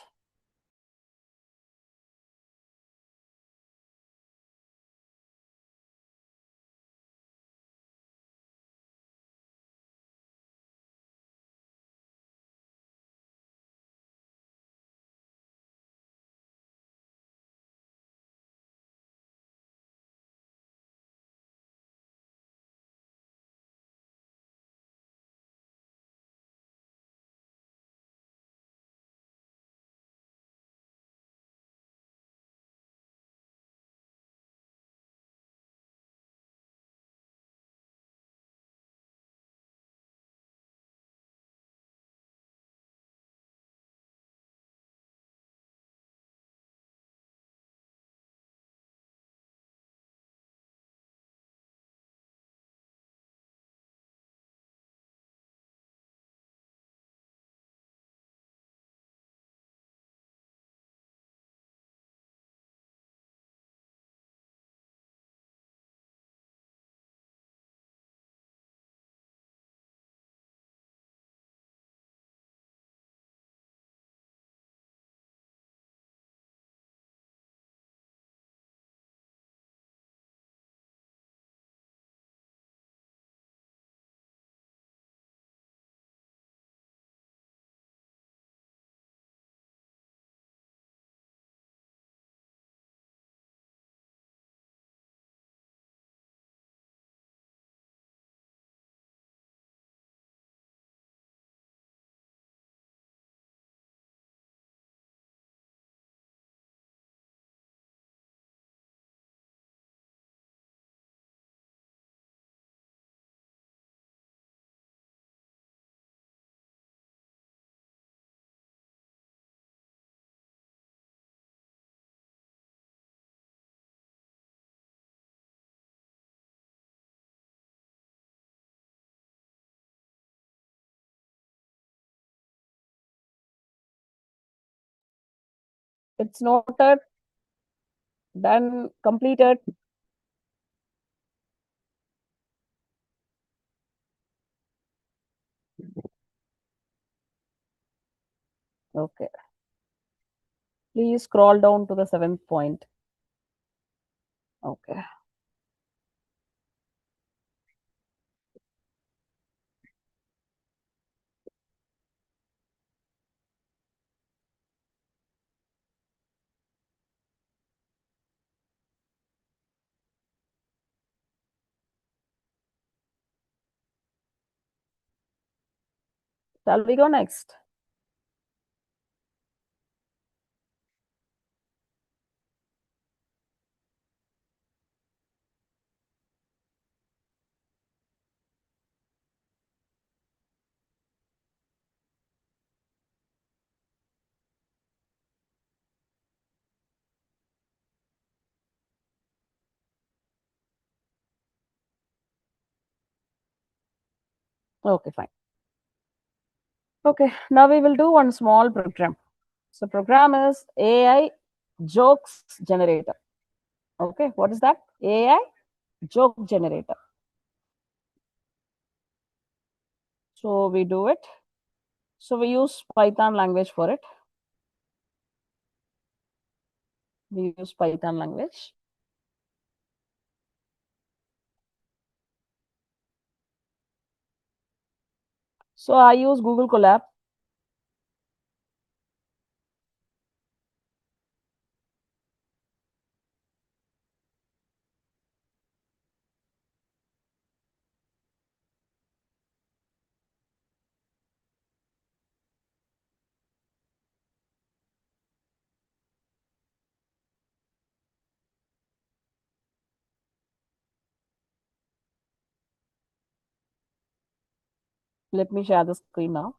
It's noted, done, completed. Okay. Please scroll down to the 7th point. Okay. Shall we go next? Okay, fine. Okay, now we will do one small program. So program is AI jokes generator. Okay, what is that? AI joke generator. So we do it. So we use Python language for it. We use Python language. So I use Google Colab. Let me share the screen now.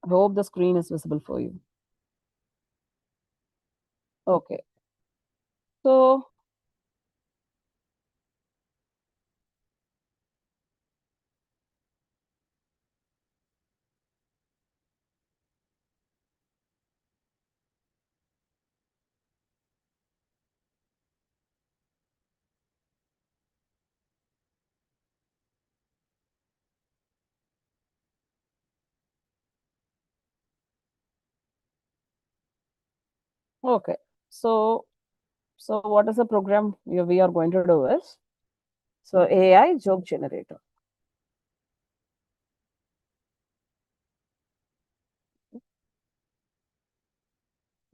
I hope the screen is visible for you. Okay. So Okay. So what is the program we are going to do is, so AI joke generator.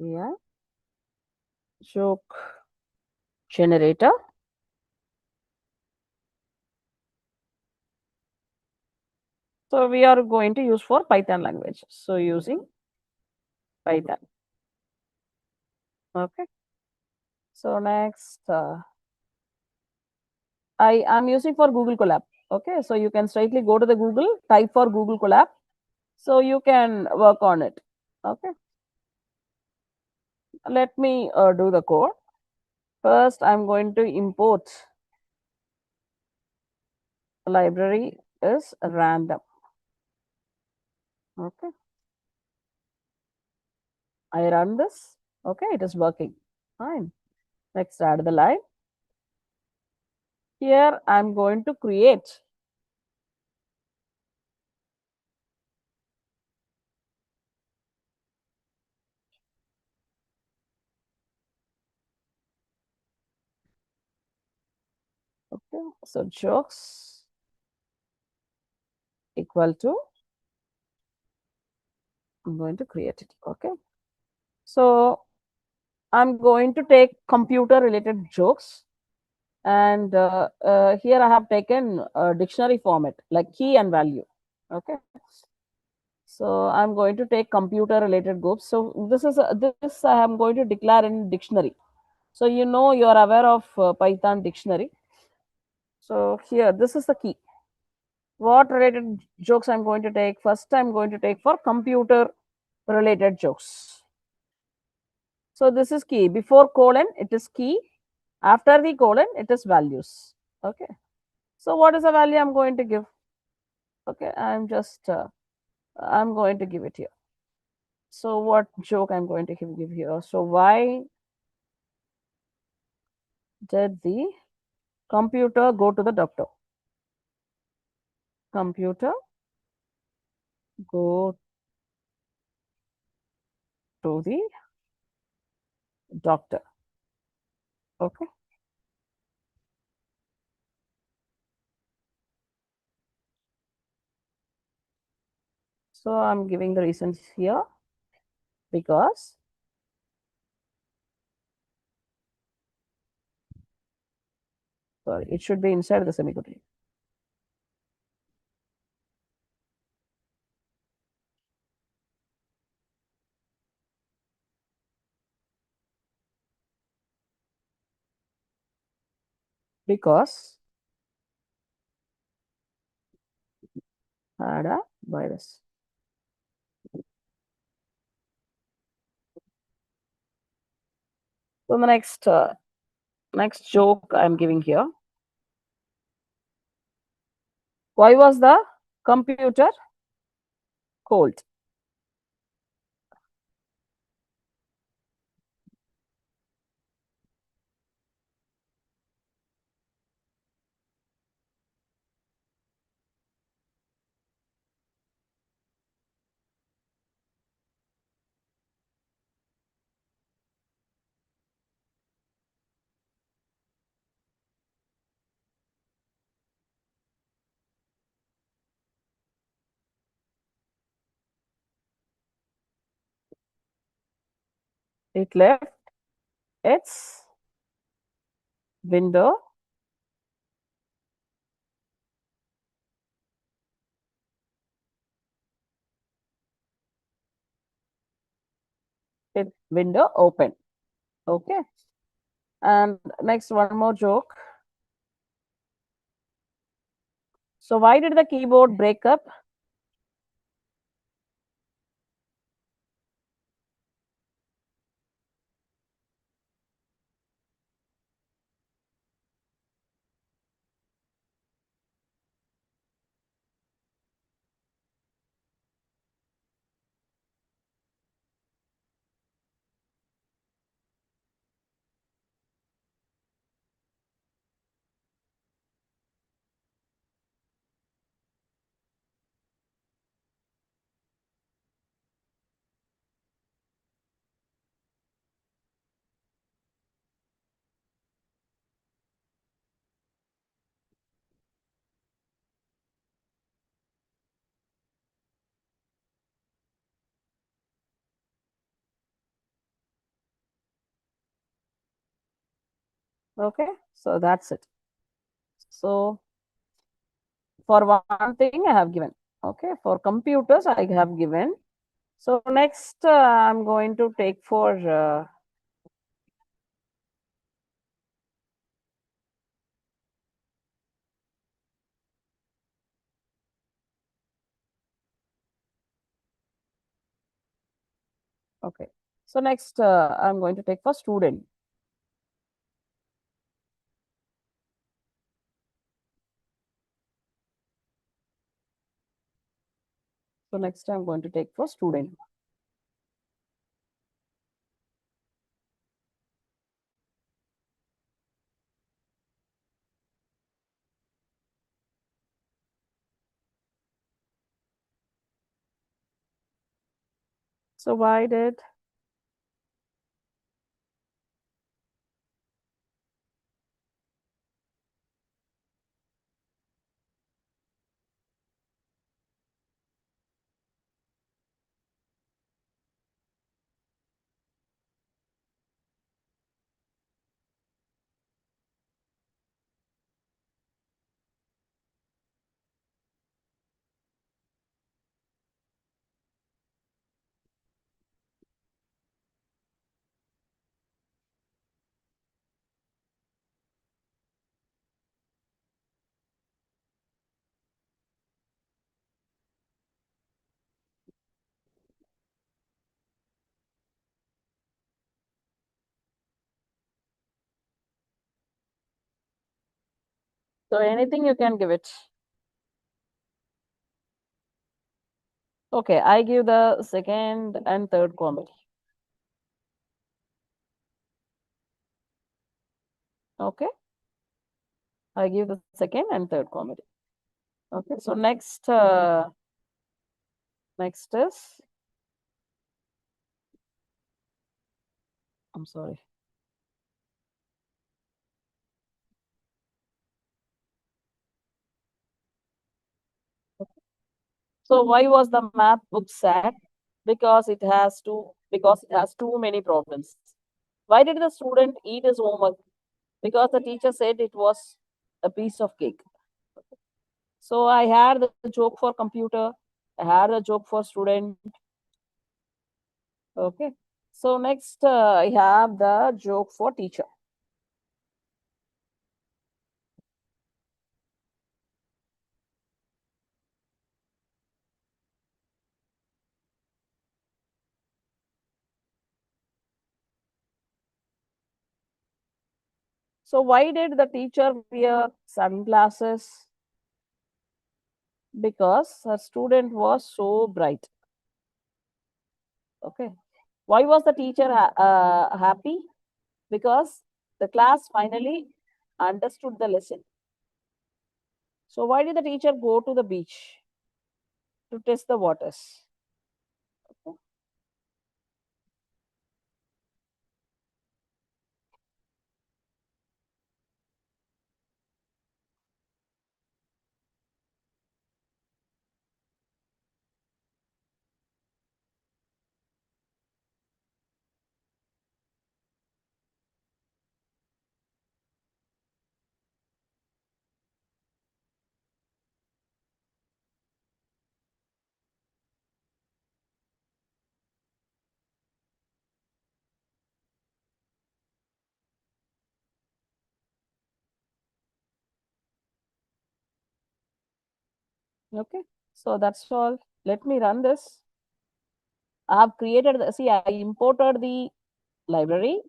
AI joke generator. So we are going to use for Python language. So using Python. Okay. So next, I am using for Google Colab. Okay. So you can straightly go to the Google, type for Google Colab. So you can work on it. Okay. Let me do the code. First, I'm going to import library is random. Okay. I run this. Okay, it is working. Fine. Next, add the line. Here, I'm going to create okay. So jokes equal to, I'm going to create it. Okay. So I'm going to take computer related jokes, and here I have taken a dictionary format like key and value. Okay. So I'm going to take computer related groups. So this I am going to declare in dictionary. So you know, you are aware of Python dictionary. So here, this is the key. What related jokes I'm going to take? First, I'm going to take for computer related jokes. So this is key. Before colon, it is key. After the colon, it is values. Okay. So what is the value I'm going to give? Okay, I'm going to give it here. So what joke I'm going to give here? So why did the computer go to the doctor? Computer go to the doctor. Okay. So I'm giving the reasons here because sorry, it should be inside the semicolon. Because had a virus. So the next joke I'm giving here. Why was the computer cold? It left its window open. Okay. And next, one more joke. So why did the keyboard break up? Okay, so that's it. So for one thing I have given. Okay, for computers I have given. So next I'm going to take for okay. So next I'm going to take for student. So next I'm going to take for student. So why did so anything you can give it. Okay, I give the second and third comedy. Okay, I give the second and third comedy. Okay, so next next is I'm sorry. So why was the math book sad? Because it has too many problems. Why did the student eat his homework? Because the teacher said it was a piece of cake. So I had the joke for computer. I had the joke for student. Okay. So next I have the joke for teacher. So why did the teacher wear sunglasses? Because her student was so bright. Okay. Why was the teacher happy? Because the class finally understood the lesson. So why did the teacher go to the beach? To test the waters. Okay. Okay. So that's all. Let me run this. I have created see, I imported the library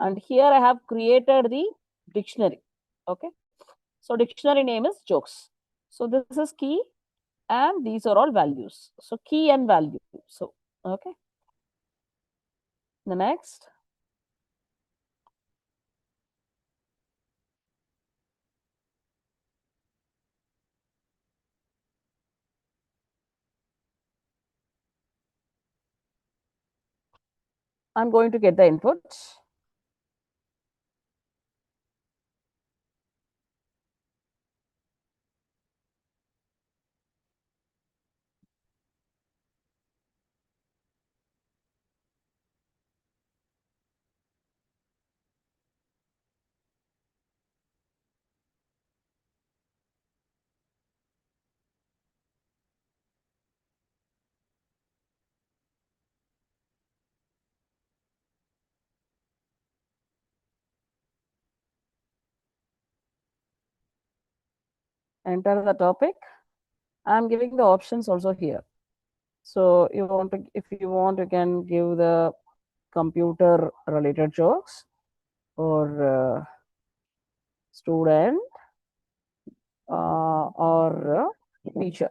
and here I have created the dictionary. Okay. So dictionary name is jokes. So this is key and these are all values. So key and value. So, okay. The next. I'm going to get the input. enter the topic. I'm giving the options also here. So if you want, you can give the computer related jokes or student or teacher.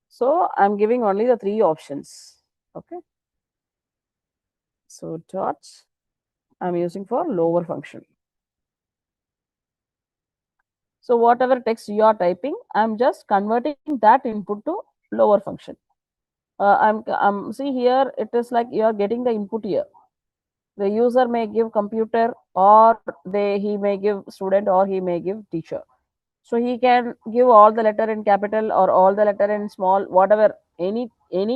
So I'm giving only the three options. Okay. So dots I'm using for lower function. So whatever text you are typing, I'm just converting that input to lower function. I'm see here it is like you are getting the input here. The user may give computer or he may give student or he may give teacher. So he can give all the letter in capital or all the letter in small, whatever any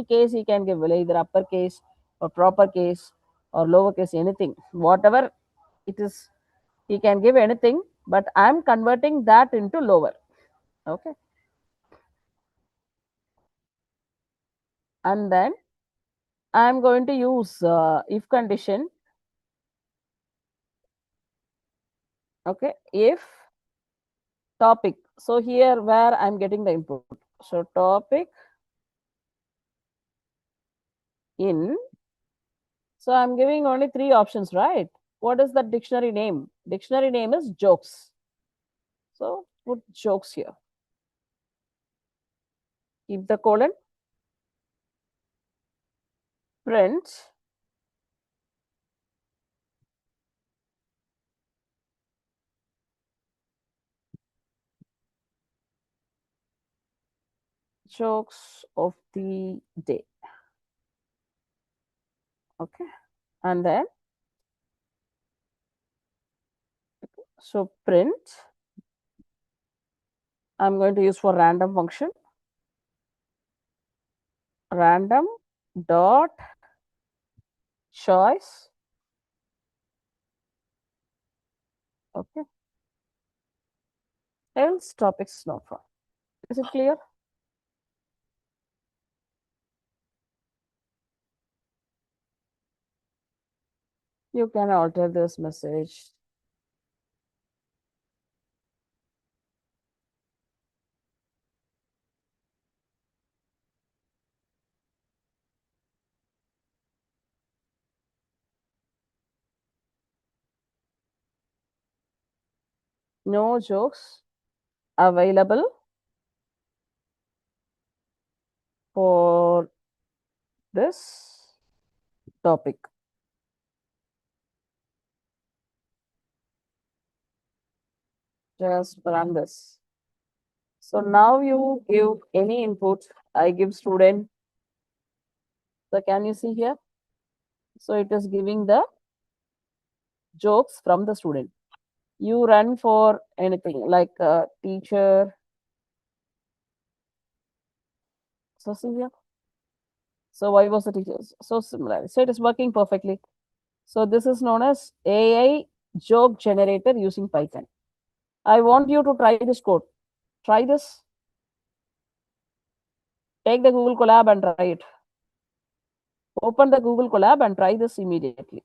case he can give, either uppercase or proper case or lowercase, anything, whatever it is, he can give anything. But I'm converting that into lower. Okay, and then I'm going to use if condition. Okay, if topic. So here where I'm getting the input. So topic in. So I'm giving only three options, right? What is the dictionary name? Dictionary name is jokes. So put jokes here. Keep the colon. Print jokes of the day. Okay, and then so print. I'm going to use for random function. Random dot choice. Okay, else topics not found. Is it clear? You can alter this message. No jokes available for this topic. Just run this. So now you give any input. I give student. So can you see here? So it is giving the jokes from the student. You run for anything like teacher. So see here. So why was the teacher? So similar. So it is working perfectly. So this is known as AI joke generator using Python. I want you to try this code. Try this. Take the Google Colab and try it. Open the Google Colab and try this immediately.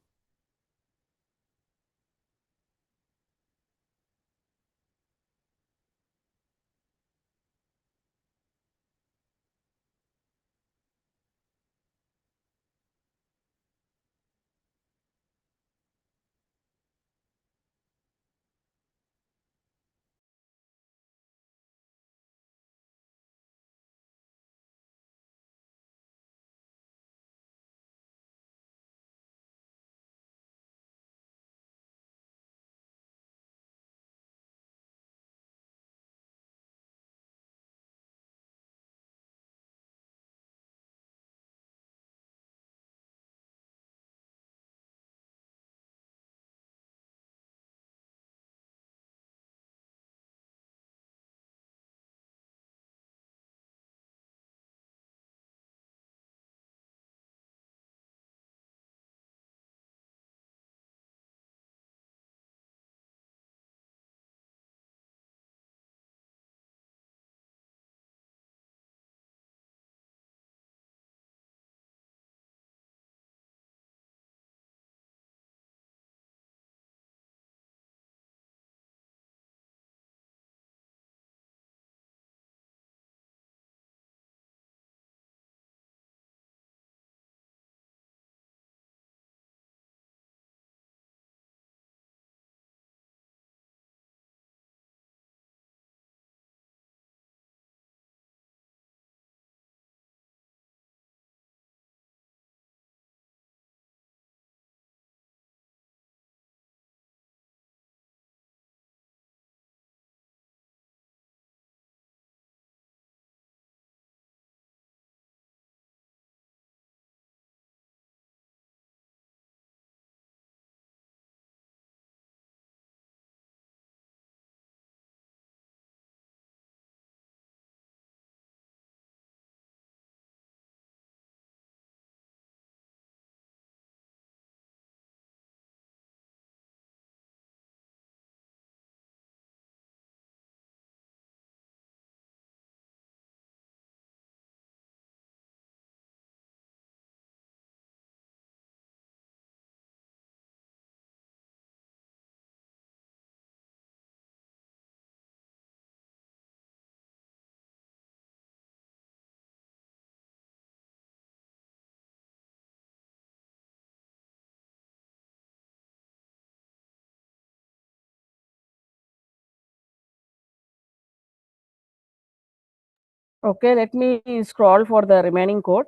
Okay, let me scroll for the remaining code.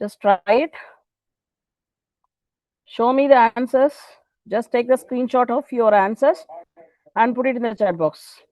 Just try it. Show me the answers. Just take the screenshot of your answers and put it in the chat box.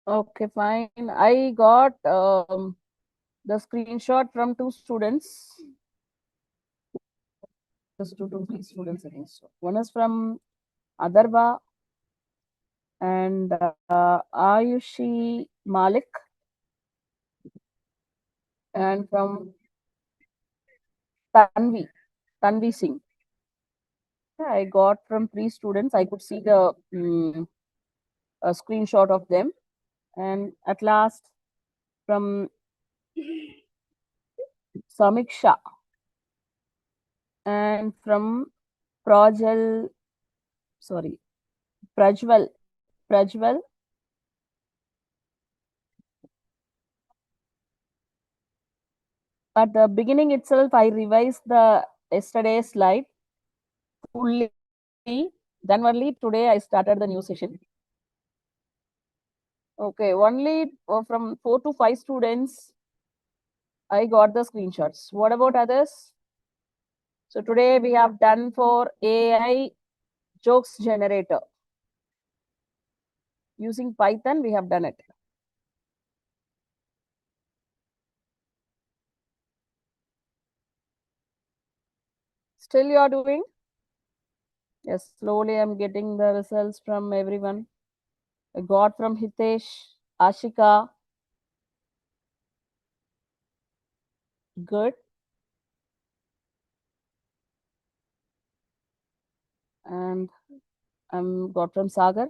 Okay, fine. I got the screenshot from two students. Just two, three students, I think so. One is from Adarva and Ayushi Malik, and from Tanvi Singh. I got from three students. I could see the a screenshot of them. And at last, from Samiksha and from Prajal, sorry, Prajwal. At the beginning itself, I revised the yesterday's slide fully. Then only today I started the new session. Okay, only from 4 to 5 students, I got the screenshots. What about others? So today we have done for AI jokes generator. Using Python, we have done it. Still you are doing? Yes, slowly I'm getting the results from everyone. I got from Hitesh, Ashika. Good. And I'm got from Sagar.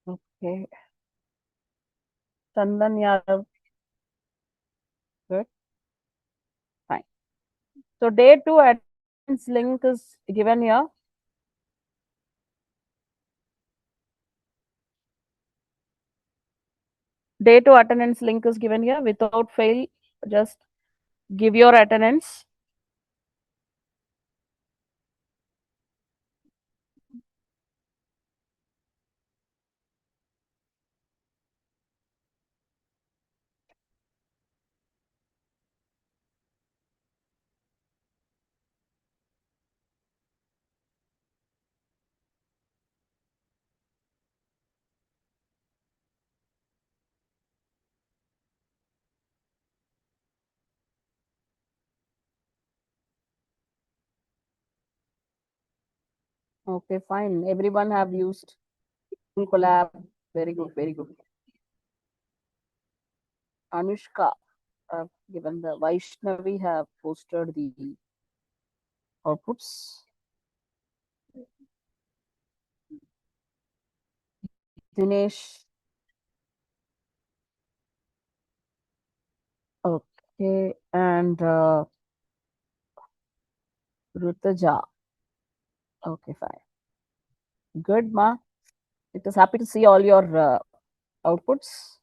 Okay. Chandan Yadav. Good. Fine. So day 2 attendance link is given here. Day 2 attendance link is given here. Without fail, just give your attendance. Okay, fine. Everyone have used Google Collab. Very good, very good. Anushka have given the Vaishnavi have posted the outputs. Dinesh. Okay, and Rutaja. Okay, fine. Good, ma. It is happy to see all your outputs.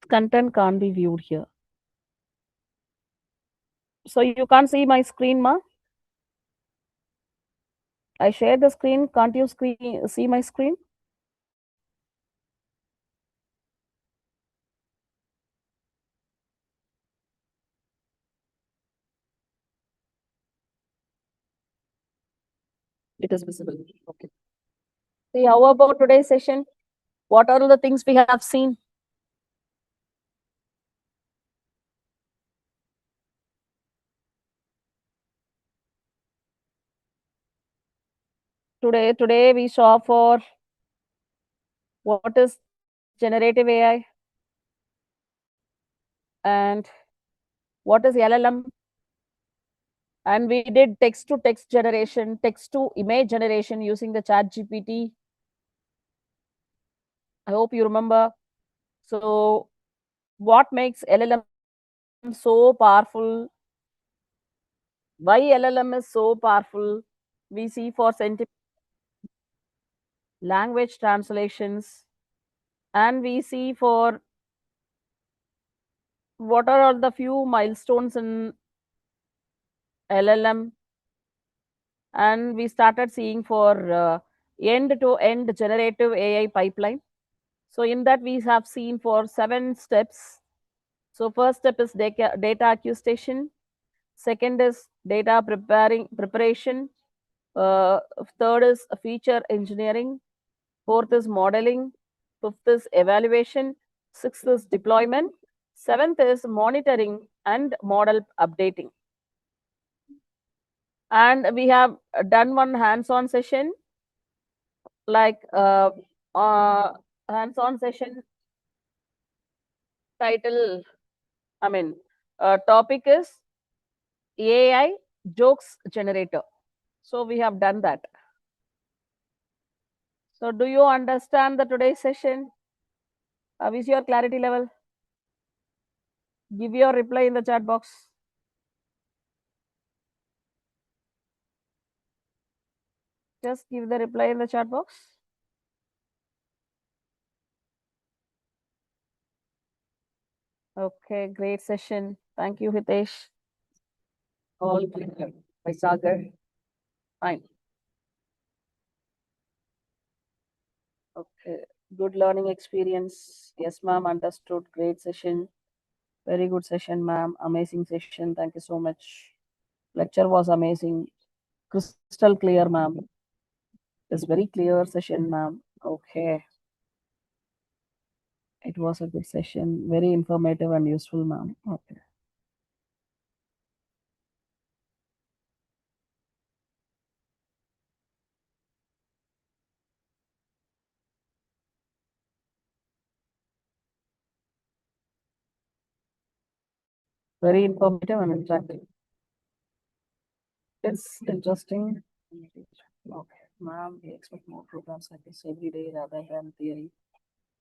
Content can't be viewed here. So you can't see my screen, ma? I share the screen. Can't you see my screen? It is visible. Okay. See, how about today's session? What are all the things we have seen? Today we saw for what is generative AI and what is LLM, and we did text to text generation, text to image generation using the chat GPT, I hope you remember. So, what makes LLM so powerful? Why LLM is so powerful? We see for language translations, and we see for what are all the few milestones in LLM, and we started seeing for end-to-end generative AI pipeline. So in that we have seen for 7 steps. So first step is data acquisition, second is data preparation, uh, third is feature engineering, fourth is modeling, fifth is evaluation, sixth is deployment, seventh is monitoring and model updating. And we have done one hands-on session, like hands-on session title, topic is AI jokes generator. So we have done that. So do you understand the today's session? How is your clarity level? Give your reply in the chat box. Just give the reply in the chat box. Okay, great session. Thank you, Hitesh. All clear by Sagar. Fine. Okay, good learning experience. Yes, ma'am, understood. Great session. Very good session, ma'am. Amazing session. Thank you so much. Lecture was amazing. Crystal clear, ma'am. It's very clear session, ma'am. Okay. It was a good session. Very informative and useful, ma'am. Okay. Very informative and interactive. It's interesting. Okay, ma'am, we expect more programs like this every day rather than theory.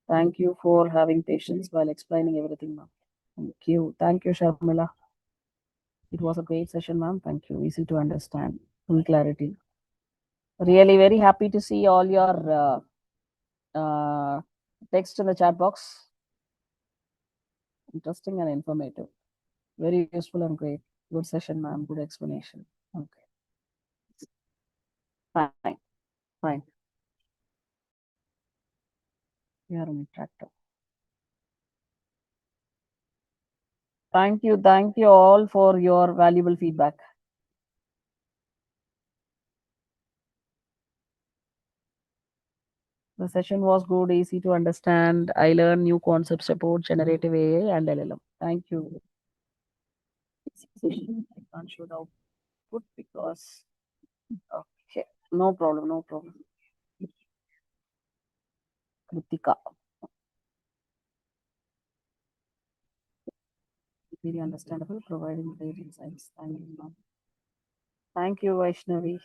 Thank you for having patience while explaining everything, ma'am. Thank you. Thank you, Sharmila. It was a great session, ma'am. Thank you. Easy to understand. Full clarity. Really very happy to see all your text in the chat box. Interesting and informative. Very useful and great. Good session, ma'am. Good explanation. Okay. Fine. Fine. You are an interactor. Thank you. Thank you all for your valuable feedback. The session was good, easy to understand. I learned new concepts about generative AI and LLM. Thank you. Session. I can't show the output because, okay, no problem, no problem. Kritika. Very understandable, providing great insights. Thank you, ma'am. Thank you, Vaishnavi.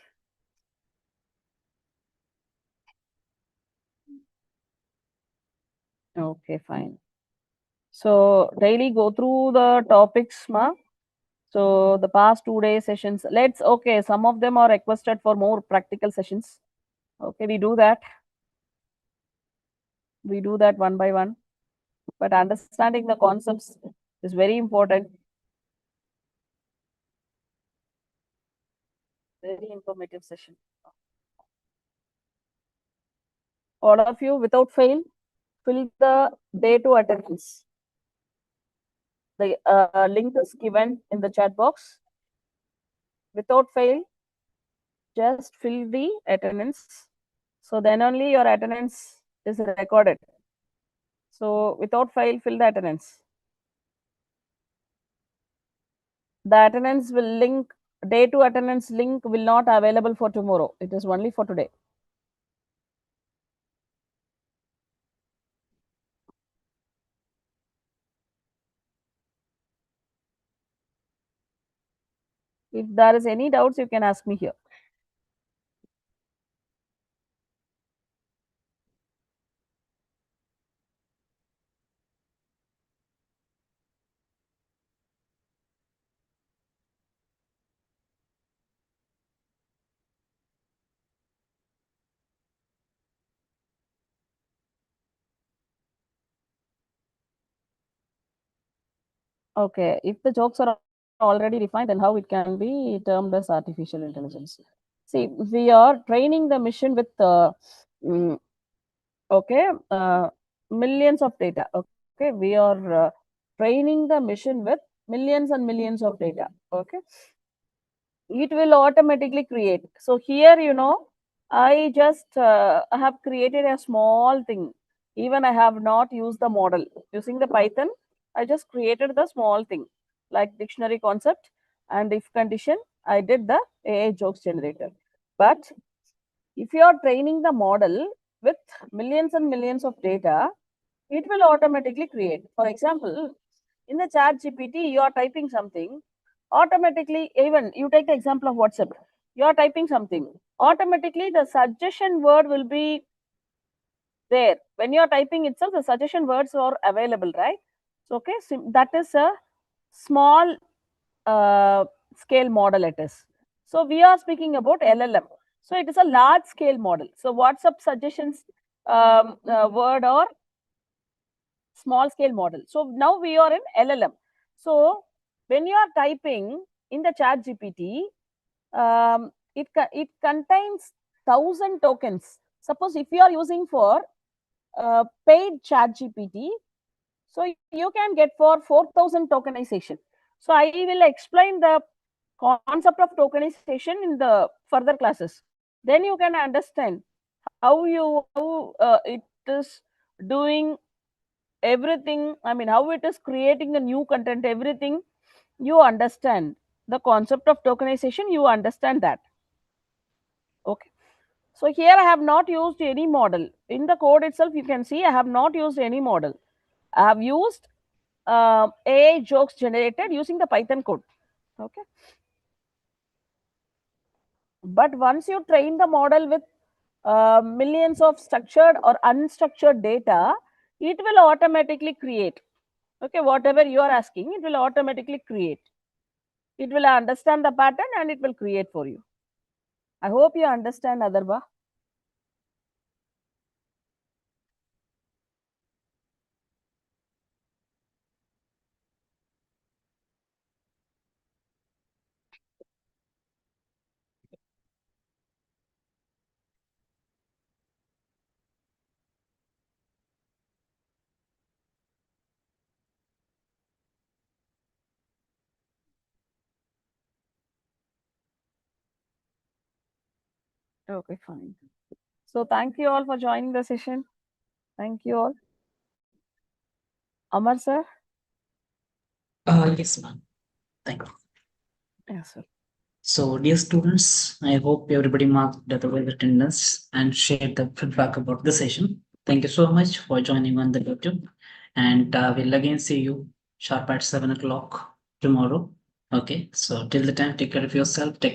Okay, fine. So daily go through the topics, ma. So the past 2 day sessions. Okay. Some of them are requested for more practical sessions. Okay, we do that. We do that one by one. But understanding the concepts is very important. Very informative session. All of you, without fail, fill the day to attendance. The link is given in the chat box. Without fail, just fill the attendance. So then only your attendance is recorded. So without fail, fill the attendance. The attendance will link, day to attendance link will not available for tomorrow. It is only for today. If there is any doubts, you can ask me here. Okay, if the jokes are already defined, then how it can be termed as artificial intelligence? See, we are training the machine with mm, okay, millions of data. Okay, we are training the machine with millions and millions of data. Okay, it will automatically create. So here, I just have created a small thing. Even I have not used the model. Using the Python, I just created the small thing like dictionary concept and if condition. I did the AI jokes generator. But if you are training the model with millions and millions of data, it will automatically create. For example, in the chat GPT, you are typing something, automatically, even you take the example of WhatsApp, you are typing something, automatically the suggestion word will be there. When you are typing itself, the suggestion words are available, right? So, okay, that is a small scale model it is. So, we are speaking about LLM. So, it is a large scale model. So, WhatsApp suggestions word or small scale model. So now we are in LLM. So when you are typing in the chat GPT, it contains 1,000 tokens. Suppose if you are using for paid chat GPT, so you can get for 4,000 tokenization. So I will explain the concept of tokenization in the further classes. Then you can understand how it is doing everything. I mean, how it is creating the new content, everything. You understand the concept of tokenization, you understand that. Okay, so here I have not used any model. In the code itself, you can see I have not used any model. I have used AI jokes generated using the Python code. Okay, but once you train the model with millions of structured or unstructured data, it will automatically create. Okay, whatever you are asking, it will automatically create. It will understand the pattern and it will create for you. I hope you understand, Adarba. Okay, fine. So thank you all for joining the session. Thank you all. Amar sir? Yes, ma'am. Thank you. Yes, sir. So, dear students, I hope everybody marked the well attendance and shared the feedback about the session. Thank you so much for joining on the YouTube. And we'll again see you sharp at 7 o'clock tomorrow. Okay, so till the time, take care of yourself, take care